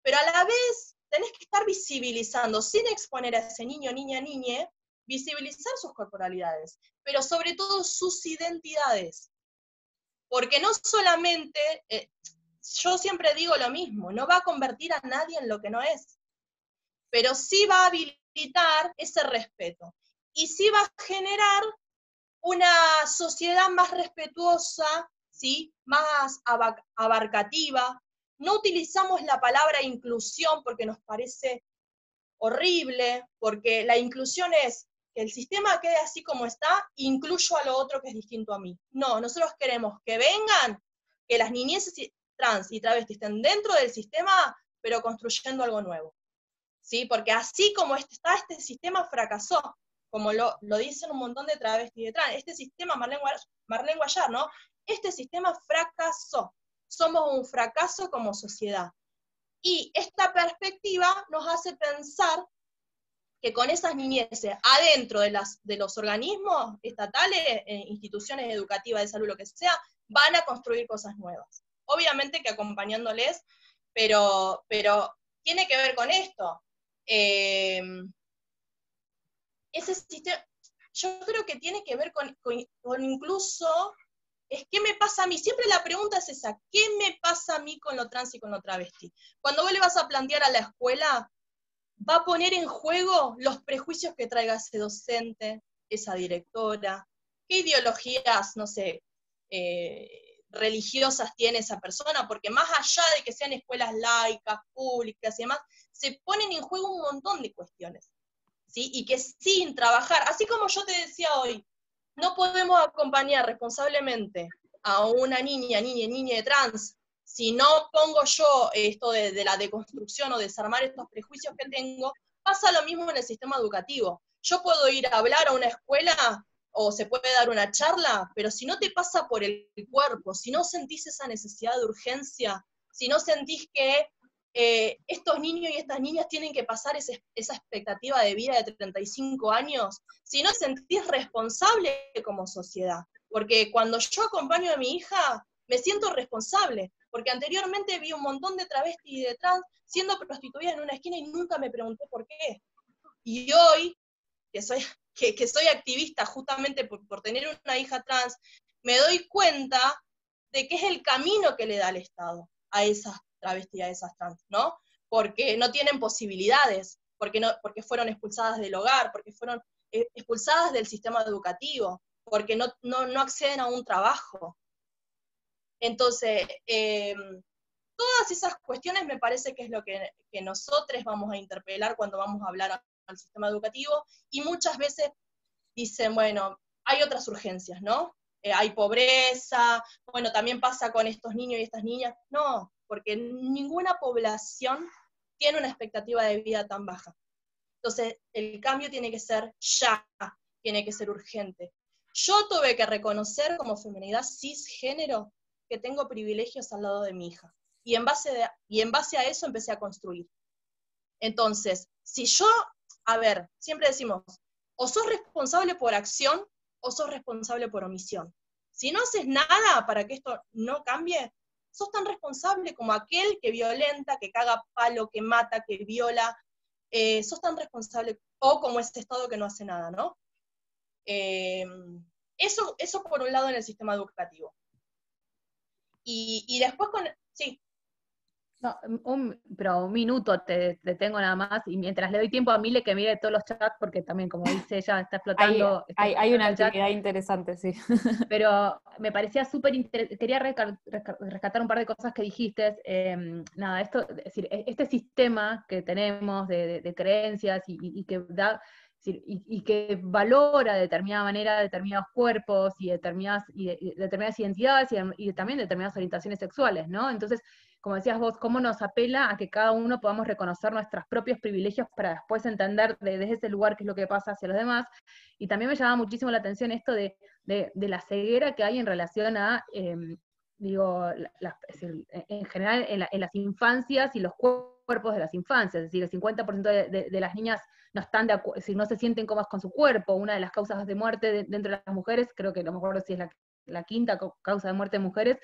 pero a la vez tenés que estar visibilizando, sin exponer a ese niño, niña, niñe, visibilizar sus corporalidades, pero sobre todo sus identidades. Porque no solamente, yo siempre digo lo mismo, no va a convertir a nadie en lo que no es, pero sí va a habilitar ese respeto, y sí va a generar una sociedad más respetuosa, ¿sí?, más abarcativa. No utilizamos la palabra inclusión porque nos parece horrible, porque la inclusión es que el sistema quede así como está, incluyo a lo otro que es distinto a mí. No, nosotros queremos que vengan, que las niñeces trans y travestis estén dentro del sistema, pero construyendo algo nuevo. ¿Sí? Porque así como está este sistema fracasó, como lo dicen un montón de travestis y de trans, este sistema, Marlene Guayar, ¿no? Este sistema fracasó. Somos un fracaso como sociedad. Y esta perspectiva nos hace pensar que con esas niñeces adentro de los organismos estatales, instituciones educativas de salud, lo que sea, van a construir cosas nuevas. Obviamente que acompañándoles, pero tiene que ver con esto. Ese sistema, yo creo que tiene que ver con incluso, es ¿qué me pasa a mí? Siempre la pregunta es esa, ¿qué me pasa a mí con lo trans y con lo travesti? Cuando vos le vas a plantear a la escuela, va a poner en juego los prejuicios que traiga ese docente, esa directora, qué ideologías, no sé, religiosas tiene esa persona, porque más allá de que sean escuelas laicas, públicas y demás, se ponen en juego un montón de cuestiones, ¿sí? Y que sin trabajar, así como yo te decía hoy, no podemos acompañar responsablemente a una niña de trans si no pongo yo esto de la deconstrucción o desarmar estos prejuicios que tengo. Pasa lo mismo en el sistema educativo. Yo puedo ir a hablar a una escuela o se puede dar una charla, pero si no te pasa por el cuerpo, si no sentís esa necesidad de urgencia, si no sentís que estos niños y estas niñas tienen que pasar esa expectativa de vida de 35 años, si no te sentís responsable como sociedad. Porque cuando yo acompaño a mi hija, me siento responsable, porque anteriormente vi un montón de travestis y de trans siendo prostituidas en una esquina y nunca me pregunté por qué. Y hoy, que soy activista justamente por tener una hija trans, me doy cuenta de que es el camino que le da el Estado a esas travestis, a esas trans, ¿no? Porque no tienen posibilidades, porque fueron expulsadas del hogar, porque fueron expulsadas del sistema educativo, porque no acceden a un trabajo. Entonces, todas esas cuestiones me parece que es lo que nosotros vamos a interpelar cuando vamos a hablar al sistema educativo, y muchas veces dicen, bueno, hay otras urgencias, ¿no? Hay pobreza, bueno, también pasa con estos niños y estas niñas. No, porque ninguna población tiene una expectativa de vida tan baja. Entonces, el cambio tiene que ser ya, tiene que ser urgente. Yo tuve que reconocer como feminidad cisgénero que tengo privilegios al lado de mi hija. Y en base a eso empecé a construir. Entonces, si yo, a ver, siempre decimos, o sos responsable por acción, o sos responsable por omisión. Si no haces nada para que esto no cambie, sos tan responsable como aquel que violenta, que caga palo, que mata, que viola, sos tan responsable, o como ese Estado que no hace nada, ¿no? Eso por un lado en el sistema educativo. Y después sí. No, pero un minuto te tengo nada más, y mientras le doy tiempo a Mile que mire todos los chats, porque también, como dice ella, está explotando. Hay una actividad interesante, sí. Pero me parecía súper interesante, quería rescatar un par de cosas que dijiste. Nada, esto, es decir, este sistema que tenemos de creencias y que da, y que valora de determinada manera determinados cuerpos y determinadas identidades y también determinadas orientaciones sexuales, ¿no? Entonces, como decías vos, cómo nos apela a que cada uno podamos reconocer nuestros propios privilegios para después entender desde ese lugar qué es lo que pasa hacia los demás. Y también me llamaba muchísimo la atención esto de la ceguera que hay en relación a, en general, en las infancias y los cuerpos de las infancias. Es decir, el 50% de las niñas no están no se sienten cómodas con su cuerpo. Una de las causas de muerte dentro de las mujeres, creo que no me acuerdo si es la quinta causa de muerte de mujeres,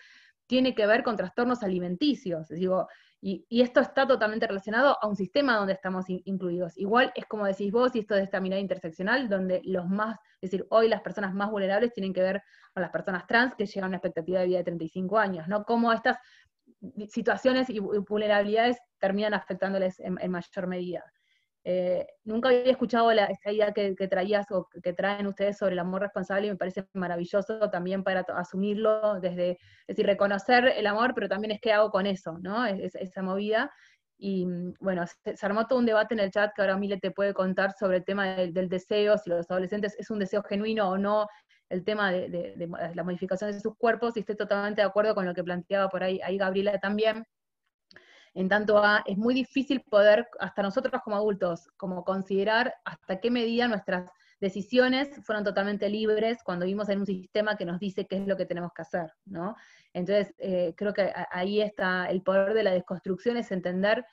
tiene que ver con trastornos alimenticios. Digo, y esto está totalmente relacionado a un sistema donde estamos incluidos. Igual es como decís vos, y esto de esta mirada interseccional, donde es decir, hoy las personas más vulnerables tienen que ver con las personas trans que llegan a una expectativa de vida de 35 años, ¿no? Cómo estas situaciones y vulnerabilidades terminan afectándoles en mayor medida. Nunca había escuchado esta idea que traías o que traen ustedes sobre el amor responsable, y me parece maravilloso también para asumirlo es decir, reconocer el amor, pero también es qué hago con eso, ¿no? Esa movida. Y bueno, se armó todo un debate en el chat que ahora Mile te puede contar sobre el tema del deseo, si los adolescentes es un deseo genuino o no, el tema de la modificación de sus cuerpos, y estoy totalmente de acuerdo con lo que planteaba por ahí Gabriela también. En tanto es muy difícil poder, hasta nosotros como adultos, como considerar hasta qué medida nuestras decisiones fueron totalmente libres cuando vivimos en un sistema que nos dice qué es lo que tenemos que hacer, ¿no? Entonces, creo que ahí está el poder de la desconstrucción, es entender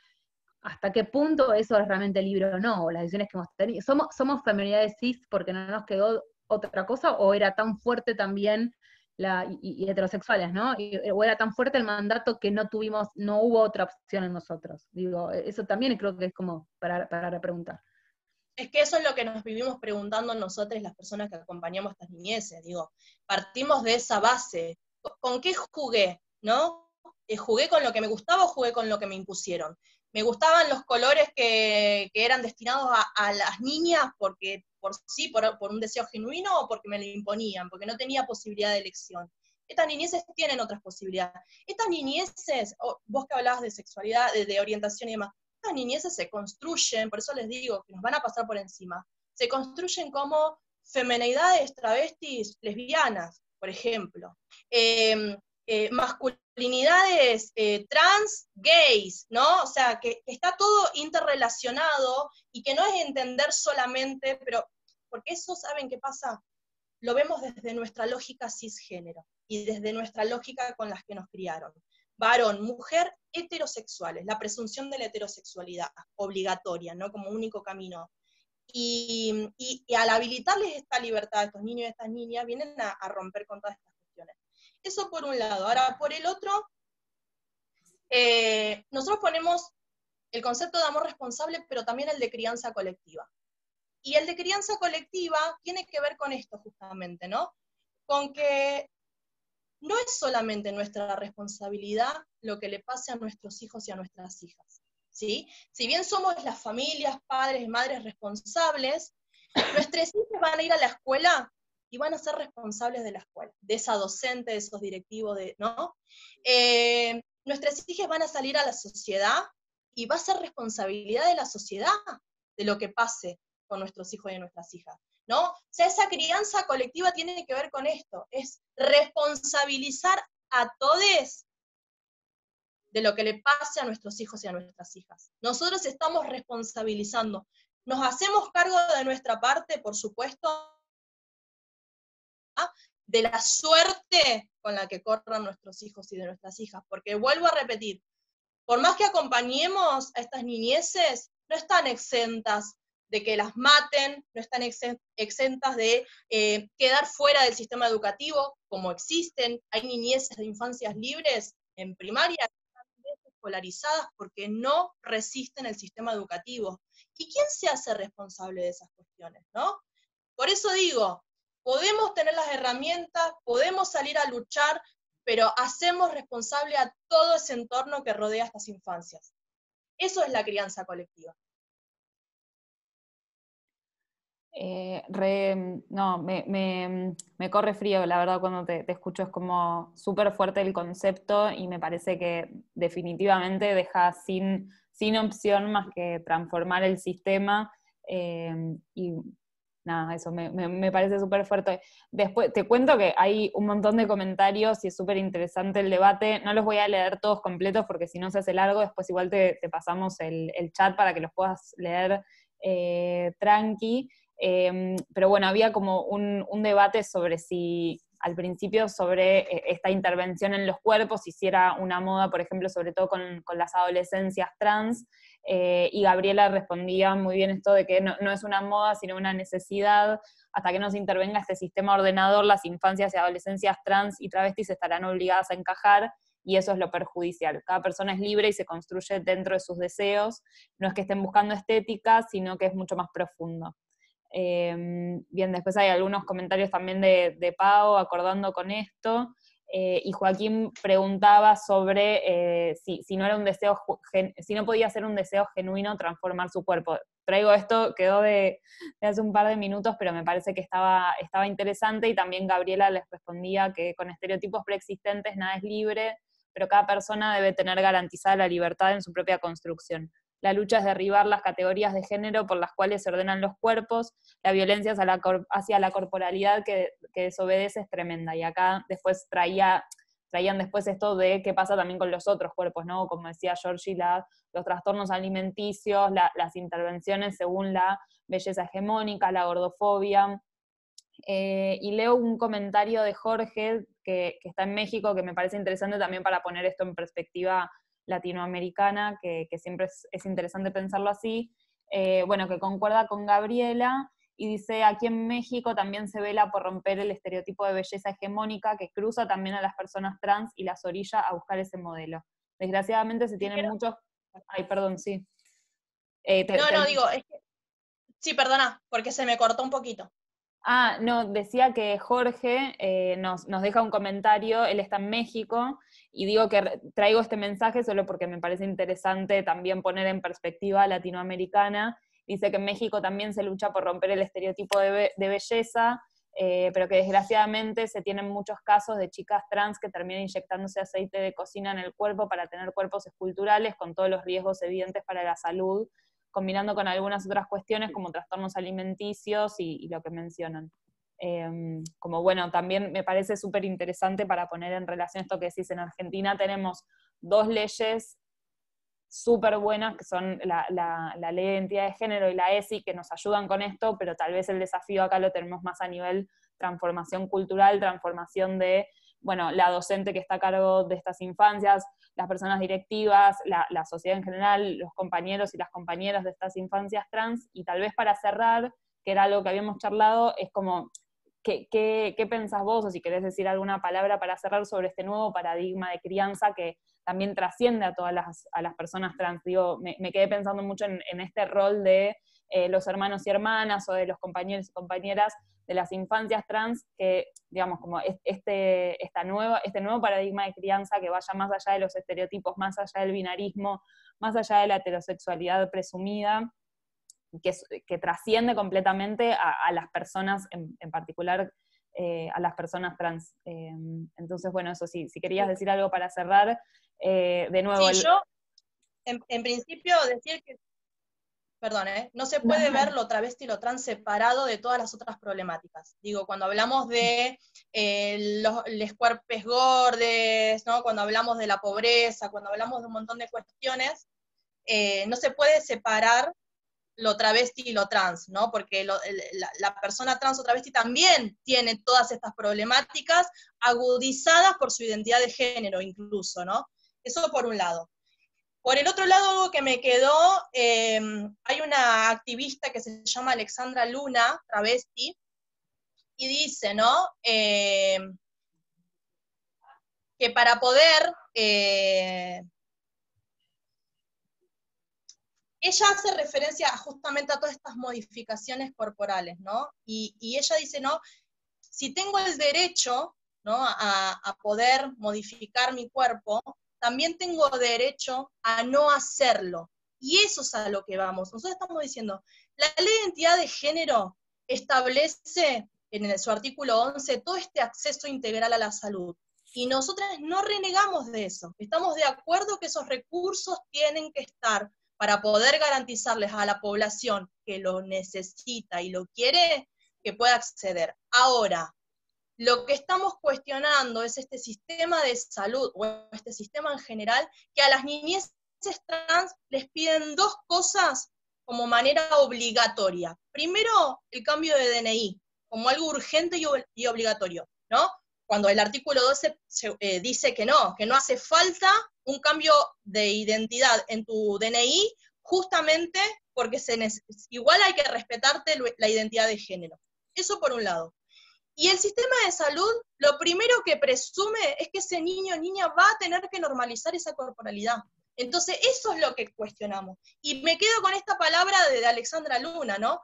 hasta qué punto eso es realmente libre o no, o las decisiones que hemos tenido. ¿Somos feminidades cis porque no nos quedó otra cosa, o era tan fuerte también y heterosexuales, ¿no? O era tan fuerte el mandato que no hubo otra opción en nosotros. Digo, eso también creo que es como para preguntar. Es que eso es lo que nos vivimos preguntando nosotros, las personas que acompañamos a estas niñeces. Digo, partimos de esa base. ¿Con qué jugué? ¿No? ¿Jugué con lo que me gustaba o jugué con lo que me impusieron? Me gustaban los colores que eran destinados a las niñas porque por un deseo genuino, o porque me lo imponían, porque no tenía posibilidad de elección. Estas niñeces tienen otras posibilidades. Estas niñeces, vos que hablabas de sexualidad, de orientación y demás, estas niñeces se construyen, por eso les digo que nos van a pasar por encima, se construyen como feminidades travestis lesbianas, por ejemplo, masculinidades trans gays, ¿no? O sea, que está todo interrelacionado y que no es entender solamente, pero porque eso, ¿saben qué pasa? Lo vemos desde nuestra lógica cisgénero y desde nuestra lógica con las que nos criaron. Varón, mujer, heterosexuales, la presunción de la heterosexualidad, obligatoria, ¿no? Como único camino. Y al habilitarles esta libertad a estos niños y a estas niñas, vienen a romper con todas estas cuestiones. Eso por un lado. Ahora, por el otro, nosotros ponemos el concepto de amor responsable, pero también el de crianza colectiva. Y el de crianza colectiva tiene que ver con esto justamente, ¿no? Con que no es solamente nuestra responsabilidad lo que le pase a nuestros hijos y a nuestras hijas, ¿sí? Si bien somos las familias, padres y madres responsables, nuestros hijos van a ir a la escuela y van a ser responsables de la escuela, de esa docente, de esos directivos, ¿no? Nuestros hijos van a salir a la sociedad y va a ser responsabilidad de la sociedad de lo que pase con nuestros hijos y nuestras hijas, ¿no? O sea, esa crianza colectiva tiene que ver con esto, es responsabilizar a todos de lo que le pase a nuestros hijos y a nuestras hijas. Nosotros estamos responsabilizando, nos hacemos cargo de nuestra parte, por supuesto, de la suerte con la que corran nuestros hijos y de nuestras hijas, porque vuelvo a repetir, por más que acompañemos a estas niñeces, no están exentas de que las maten, no están exentas de quedar fuera del sistema educativo, como existen, hay niñeces de infancias libres en primaria que están desescolarizadas porque no resisten el sistema educativo. ¿Y quién se hace responsable de esas cuestiones, no? Por eso digo, podemos tener las herramientas, podemos salir a luchar, pero hacemos responsable a todo ese entorno que rodea a estas infancias. Eso es la crianza colectiva. No, me corre frío, la verdad, cuando te escucho. Es como súper fuerte el concepto y me parece que definitivamente deja sin opción más que transformar el sistema. Y nada, eso me parece súper fuerte. Después te cuento que hay un montón de comentarios y es súper interesante el debate. No los voy a leer todos completos porque si no se hace largo. Después igual te pasamos el chat para que los puedas leer tranqui. Pero bueno, había como un debate sobre si, al principio, sobre esta intervención en los cuerpos, si era una moda, por ejemplo, sobre todo con las adolescencias trans, y Gabriela respondía muy bien esto de que no es una moda, sino una necesidad. Hasta que no se intervenga este sistema ordenador, las infancias y adolescencias trans y travestis estarán obligadas a encajar, y eso es lo perjudicial. Cada persona es libre y se construye dentro de sus deseos. No es que estén buscando estética, sino que es mucho más profundo. Bien, después hay algunos comentarios también de Pau acordando con esto, y Joaquín preguntaba sobre si no era un deseo, si no podía ser un deseo genuino transformar su cuerpo. Traigo esto, quedó de hace un par de minutos, pero me parece que estaba interesante, y también Gabriela les respondía que con estereotipos preexistentes nada es libre, pero cada persona debe tener garantizada la libertad en su propia construcción. La lucha es derribar las categorías de género por las cuales se ordenan los cuerpos. La violencia hacia la corporalidad que desobedece es tremenda. Y acá después traía traían después esto de qué pasa también con los otros cuerpos, ¿no? Como decía Georgie, los trastornos alimenticios, las intervenciones según la belleza hegemónica, la gordofobia. Y leo un comentario de Jorge, que está en México, que me parece interesante también para poner esto en perspectiva latinoamericana, que siempre es interesante pensarlo así, bueno, que concuerda con Gabriela, y dice, aquí en México también se vela por romper el estereotipo de belleza hegemónica que cruza también a las personas trans y las orilla a buscar ese modelo. Desgraciadamente se tienen muchos... Ay, perdón, sí. Digo, es que... Sí, perdona, porque se me cortó un poquito. Ah, no, decía que Jorge nos deja un comentario, él está en México, y digo que traigo este mensaje solo porque me parece interesante también poner en perspectiva latinoamericana. Dice que en México también se lucha por romper el estereotipo de belleza, pero que desgraciadamente se tienen muchos casos de chicas trans que terminan inyectándose aceite de cocina en el cuerpo para tener cuerpos esculturales con todos los riesgos evidentes para la salud, combinando con algunas otras cuestiones como trastornos alimenticios y lo que mencionan. Como bueno, también me parece súper interesante para poner en relación esto que decís, en Argentina tenemos 2 leyes súper buenas, que son la Ley de Identidad de Género y la ESI, que nos ayudan con esto, pero tal vez el desafío acá lo tenemos más a nivel transformación cultural, transformación de, bueno, la docente que está a cargo de estas infancias, las personas directivas, la sociedad en general, los compañeros y las compañeras de estas infancias trans, y tal vez para cerrar, que era algo que habíamos charlado, es como, ¿qué pensás vos, o si querés decir alguna palabra para cerrar sobre este nuevo paradigma de crianza que también trasciende a todas las personas trans? Digo, me quedé pensando mucho en este rol de los hermanos y hermanas, o de los compañeros y compañeras de las infancias trans, que, digamos, como este nuevo paradigma de crianza que vaya más allá de los estereotipos, más allá del binarismo, más allá de la heterosexualidad presumida, que trasciende completamente a las personas, en particular a las personas trans. Entonces, bueno, eso sí, si querías decir algo para cerrar, de nuevo... Sí, yo, en principio, decir que, perdón, no se puede ver lo travesti y lo trans separado de todas las otras problemáticas. Digo, cuando hablamos de los cuerpos gordes, ¿no? Cuando hablamos de la pobreza, cuando hablamos de un montón de cuestiones, no se puede separar lo travesti y lo trans, ¿no? Porque la persona trans o travesti también tiene todas estas problemáticas agudizadas por su identidad de género incluso, ¿no? Eso por un lado. Por el otro lado que me quedó, hay una activista que se llama Alexandra Luna, travesti, y dice, ¿no? Que para poder... ella hace referencia justamente a todas estas modificaciones corporales, ¿no? Y ella dice, ¿no? Si tengo el derecho, ¿no? a poder modificar mi cuerpo, también tengo derecho a no hacerlo. Y eso es a lo que vamos. Nosotros estamos diciendo, la ley de identidad de género establece en su artículo 11 todo este acceso integral a la salud. Y nosotras no renegamos de eso. Estamos de acuerdo que esos recursos tienen que estar para poder garantizarles a la población que lo necesita y lo quiere, que pueda acceder. Ahora, lo que estamos cuestionando es este sistema de salud, o este sistema en general, que a las niñeces trans les piden 2 cosas como manera obligatoria. Primero, el cambio de DNI, como algo urgente y obligatorio, ¿no? Cuando el artículo 12 dice que no hace falta un cambio de identidad en tu DNI, justamente porque igual hay que respetarte la identidad de género. Eso por un lado. Y el sistema de salud, lo primero que presume es que ese niño o niña va a tener que normalizar esa corporalidad. Entonces, eso es lo que cuestionamos. Y me quedo con esta palabra de Alexandra Luna, ¿no?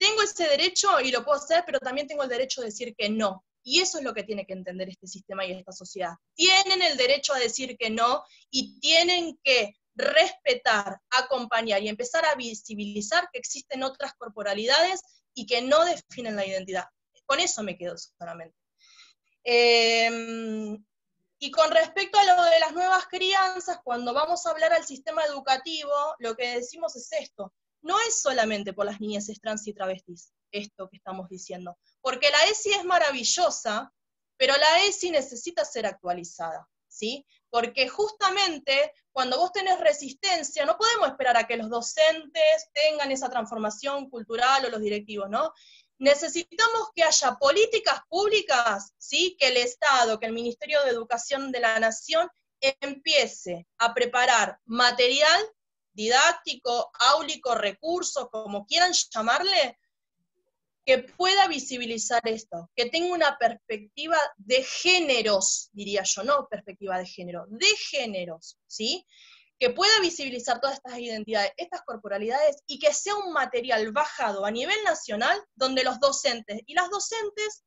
Tengo ese derecho y lo puedo hacer, pero también tengo el derecho de decir que no. Y eso es lo que tiene que entender este sistema y esta sociedad. Tienen el derecho a decir que no y tienen que respetar, acompañar y empezar a visibilizar que existen otras corporalidades y que no definen la identidad. Con eso me quedo solamente. Y con respecto a lo de las nuevas crianzas, cuando vamos a hablar al sistema educativo, lo que decimos es esto. No es solamente por las niñeces trans y travestis, esto que estamos diciendo. Porque la ESI es maravillosa, pero la ESI necesita ser actualizada, ¿sí? Porque justamente cuando vos tenés resistencia, no podemos esperar a que los docentes tengan esa transformación cultural o los directivos, ¿no? Necesitamos que haya políticas públicas, ¿sí? Que el Estado, que el Ministerio de Educación de la Nación empiece a preparar material didáctico, áulico, recursos, como quieran llamarle, que pueda visibilizar esto, que tenga una perspectiva de géneros, diría yo, no perspectiva de género, de géneros, ¿sí? Que pueda visibilizar todas estas identidades, estas corporalidades, y que sea un material bajado a nivel nacional, donde los docentes y las docentes,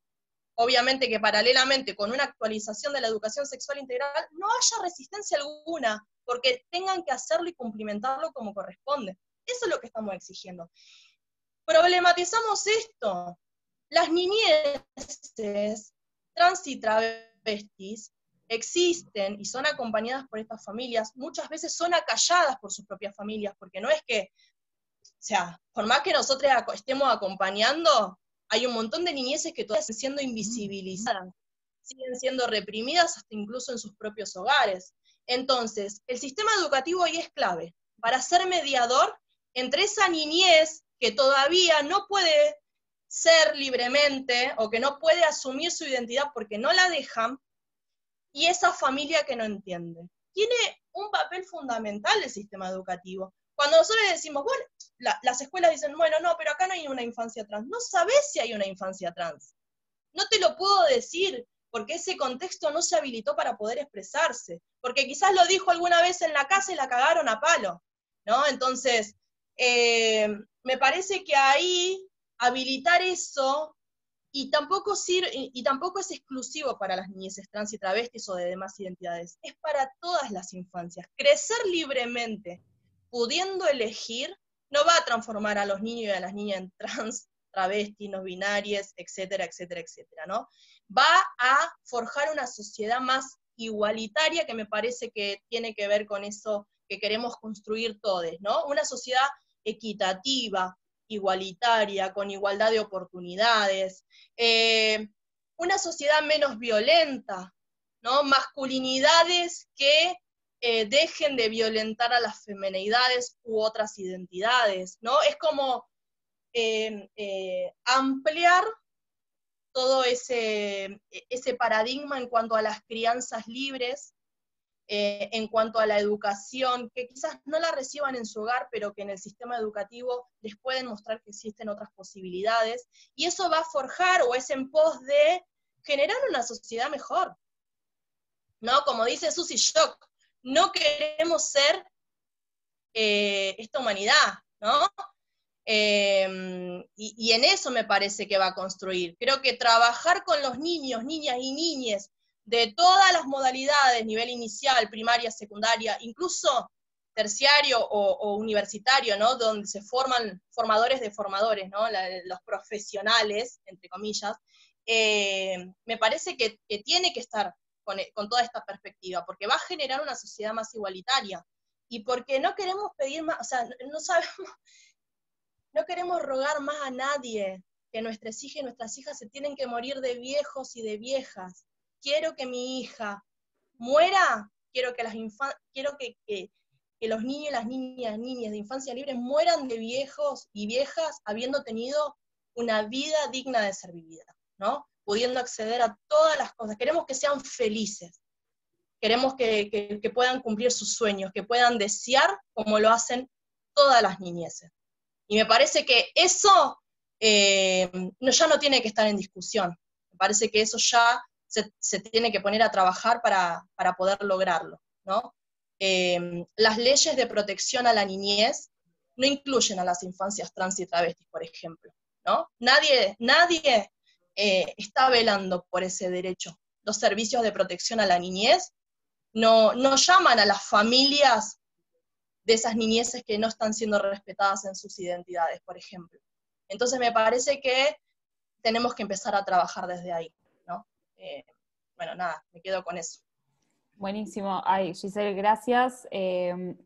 obviamente que paralelamente con una actualización de la educación sexual integral, no haya resistencia alguna, porque tengan que hacerlo y cumplimentarlo como corresponde. Eso es lo que estamos exigiendo. Problematizamos esto. Las niñeces trans y travestis existen y son acompañadas por estas familias, muchas veces son acalladas por sus propias familias, porque no es que, o sea, por más que nosotros estemos acompañando, hay un montón de niñeces que todavía siguen siendo invisibilizadas, siguen siendo reprimidas hasta incluso en sus propios hogares. Entonces, el sistema educativo ahí es clave, para ser mediador entre esa niñez que todavía no puede ser libremente, o que no puede asumir su identidad porque no la dejan, y esa familia que no entiende. Tiene un papel fundamental el sistema educativo. Cuando nosotros decimos, bueno, las escuelas dicen, bueno, no, pero acá no hay una infancia trans. No sabés si hay una infancia trans. No te lo puedo decir, porque ese contexto no se habilitó para poder expresarse. Porque quizás lo dijo alguna vez en la casa y la cagaron a palo, ¿no? Entonces, me parece que ahí habilitar eso, y tampoco es exclusivo para las niñeces trans y travestis o de demás identidades, es para todas las infancias. Crecer libremente, pudiendo elegir, no va a transformar a los niños y a las niñas en trans, travestis, no binarias, etcétera, etcétera, etcétera, ¿no? Va a forjar una sociedad más igualitaria, que me parece que tiene que ver con eso que queremos construir todos, ¿no? Una sociedad equitativa, igualitaria, con igualdad de oportunidades, una sociedad menos violenta, ¿no? Masculinidades que dejen de violentar a las feminidades u otras identidades, ¿no? Es como ampliar todo ese paradigma en cuanto a las crianzas libres, en cuanto a la educación, que quizás no la reciban en su hogar, pero que en el sistema educativo les pueden mostrar que existen otras posibilidades, y eso va a forjar, o es en pos de generar una sociedad mejor, ¿no? Como dice Susie Shock, no queremos ser esta humanidad, ¿no? Y en eso me parece que va a construir. Creo que trabajar con los niños, niñas y niñes de todas las modalidades, nivel inicial, primaria, secundaria, incluso terciario o universitario, ¿no? Donde se forman formadores de formadores, ¿no? Los profesionales, entre comillas, me parece que tiene que estar con toda esta perspectiva, porque va a generar una sociedad más igualitaria, y porque no queremos pedir más, o sea, no sabemos, no queremos rogar más a nadie, que nuestras hijas y nuestras hijas se tienen que morir de viejos y de viejas. Quiero que mi hija muera, quiero que los niños y las niñas de infancia libre mueran de viejos y viejas habiendo tenido una vida digna de ser vivida, ¿no? Pudiendo acceder a todas las cosas. Queremos que sean felices. Queremos que puedan cumplir sus sueños, que puedan desear como lo hacen todas las niñeces. Y me parece que eso ya no tiene que estar en discusión. Me parece que eso ya se tiene que poner a trabajar para poder lograrlo, ¿no? Las leyes de protección a la niñez no incluyen a las infancias trans y travestis, por ejemplo, ¿no? Nadie está velando por ese derecho. Los servicios de protección a la niñez no llaman a las familias de esas niñeces que no están siendo respetadas en sus identidades, por ejemplo. Entonces me parece que tenemos que empezar a trabajar desde ahí, ¿no? Bueno, nada, me quedo con eso. Buenísimo. Ay, Giselle, gracias.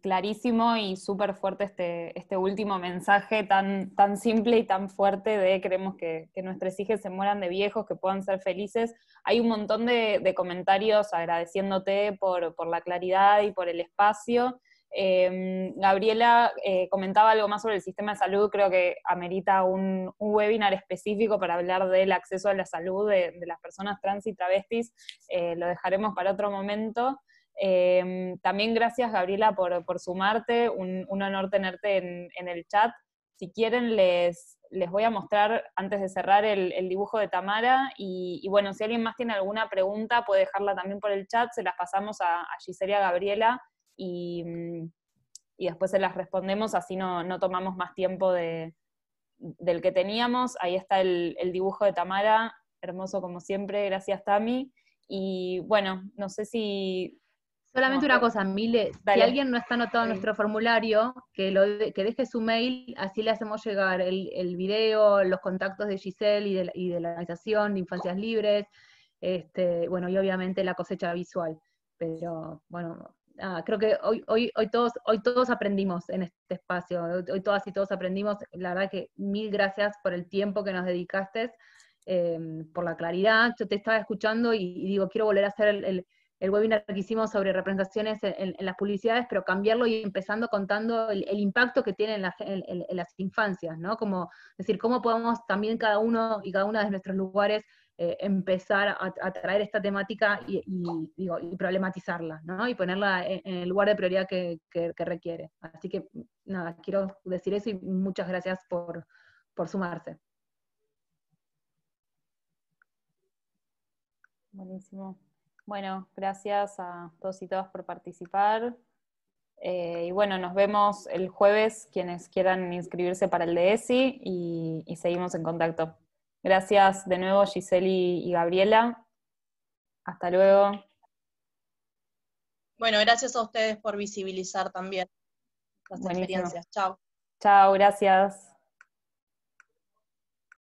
Clarísimo y súper fuerte este último mensaje tan simple y tan fuerte de queremos que nuestros hijos se mueran de viejos, que puedan ser felices. Hay un montón de comentarios agradeciéndote por la claridad y por el espacio. Gabriela comentaba algo más sobre el sistema de salud, creo que amerita un webinar específico para hablar del acceso a la salud de las personas trans y travestis, lo dejaremos para otro momento. También gracias, Gabriela, por sumarte, un honor tenerte en el chat. Si quieren, les voy a mostrar, antes de cerrar, el dibujo de Tamara, y bueno, si alguien más tiene alguna pregunta, puede dejarla también por el chat, se las pasamos a Giselle y a Gabriela, y después se las respondemos, así no tomamos más tiempo del que teníamos. Ahí está el dibujo de Tamara, hermoso como siempre, gracias Tami. Y bueno, no sé si... Solamente una cosa, Mile, si Dale. alguien no está anotado en nuestro formulario, que deje su mail, así le hacemos llegar el video, los contactos de Giselle y de la organización de Infancias Libres, bueno, y obviamente la cosecha visual. Pero bueno, creo que hoy todos aprendimos en este espacio, hoy todas y todos aprendimos. La verdad que mil gracias por el tiempo que nos dedicaste, por la claridad. Yo te estaba escuchando y digo, quiero volver a hacer el webinar que hicimos sobre representaciones en las publicidades, pero cambiarlo y empezando contando el impacto que tiene en las infancias, ¿no? Como decir, cómo podemos también cada uno y cada una de nuestros lugares empezar a traer esta temática y problematizarla, ¿no? Y ponerla en el lugar de prioridad que requiere. Así que, nada, quiero decir eso y muchas gracias por sumarse. Buenísimo. Bueno, gracias a todos y todas por participar. Y bueno, nos vemos el jueves, quienes quieran inscribirse para el de ESI, y seguimos en contacto. Gracias de nuevo, Giselle y Gabriela. Hasta luego. Bueno, gracias a ustedes por visibilizar también las Buenísimo. experiencias. Chao. Chao, gracias.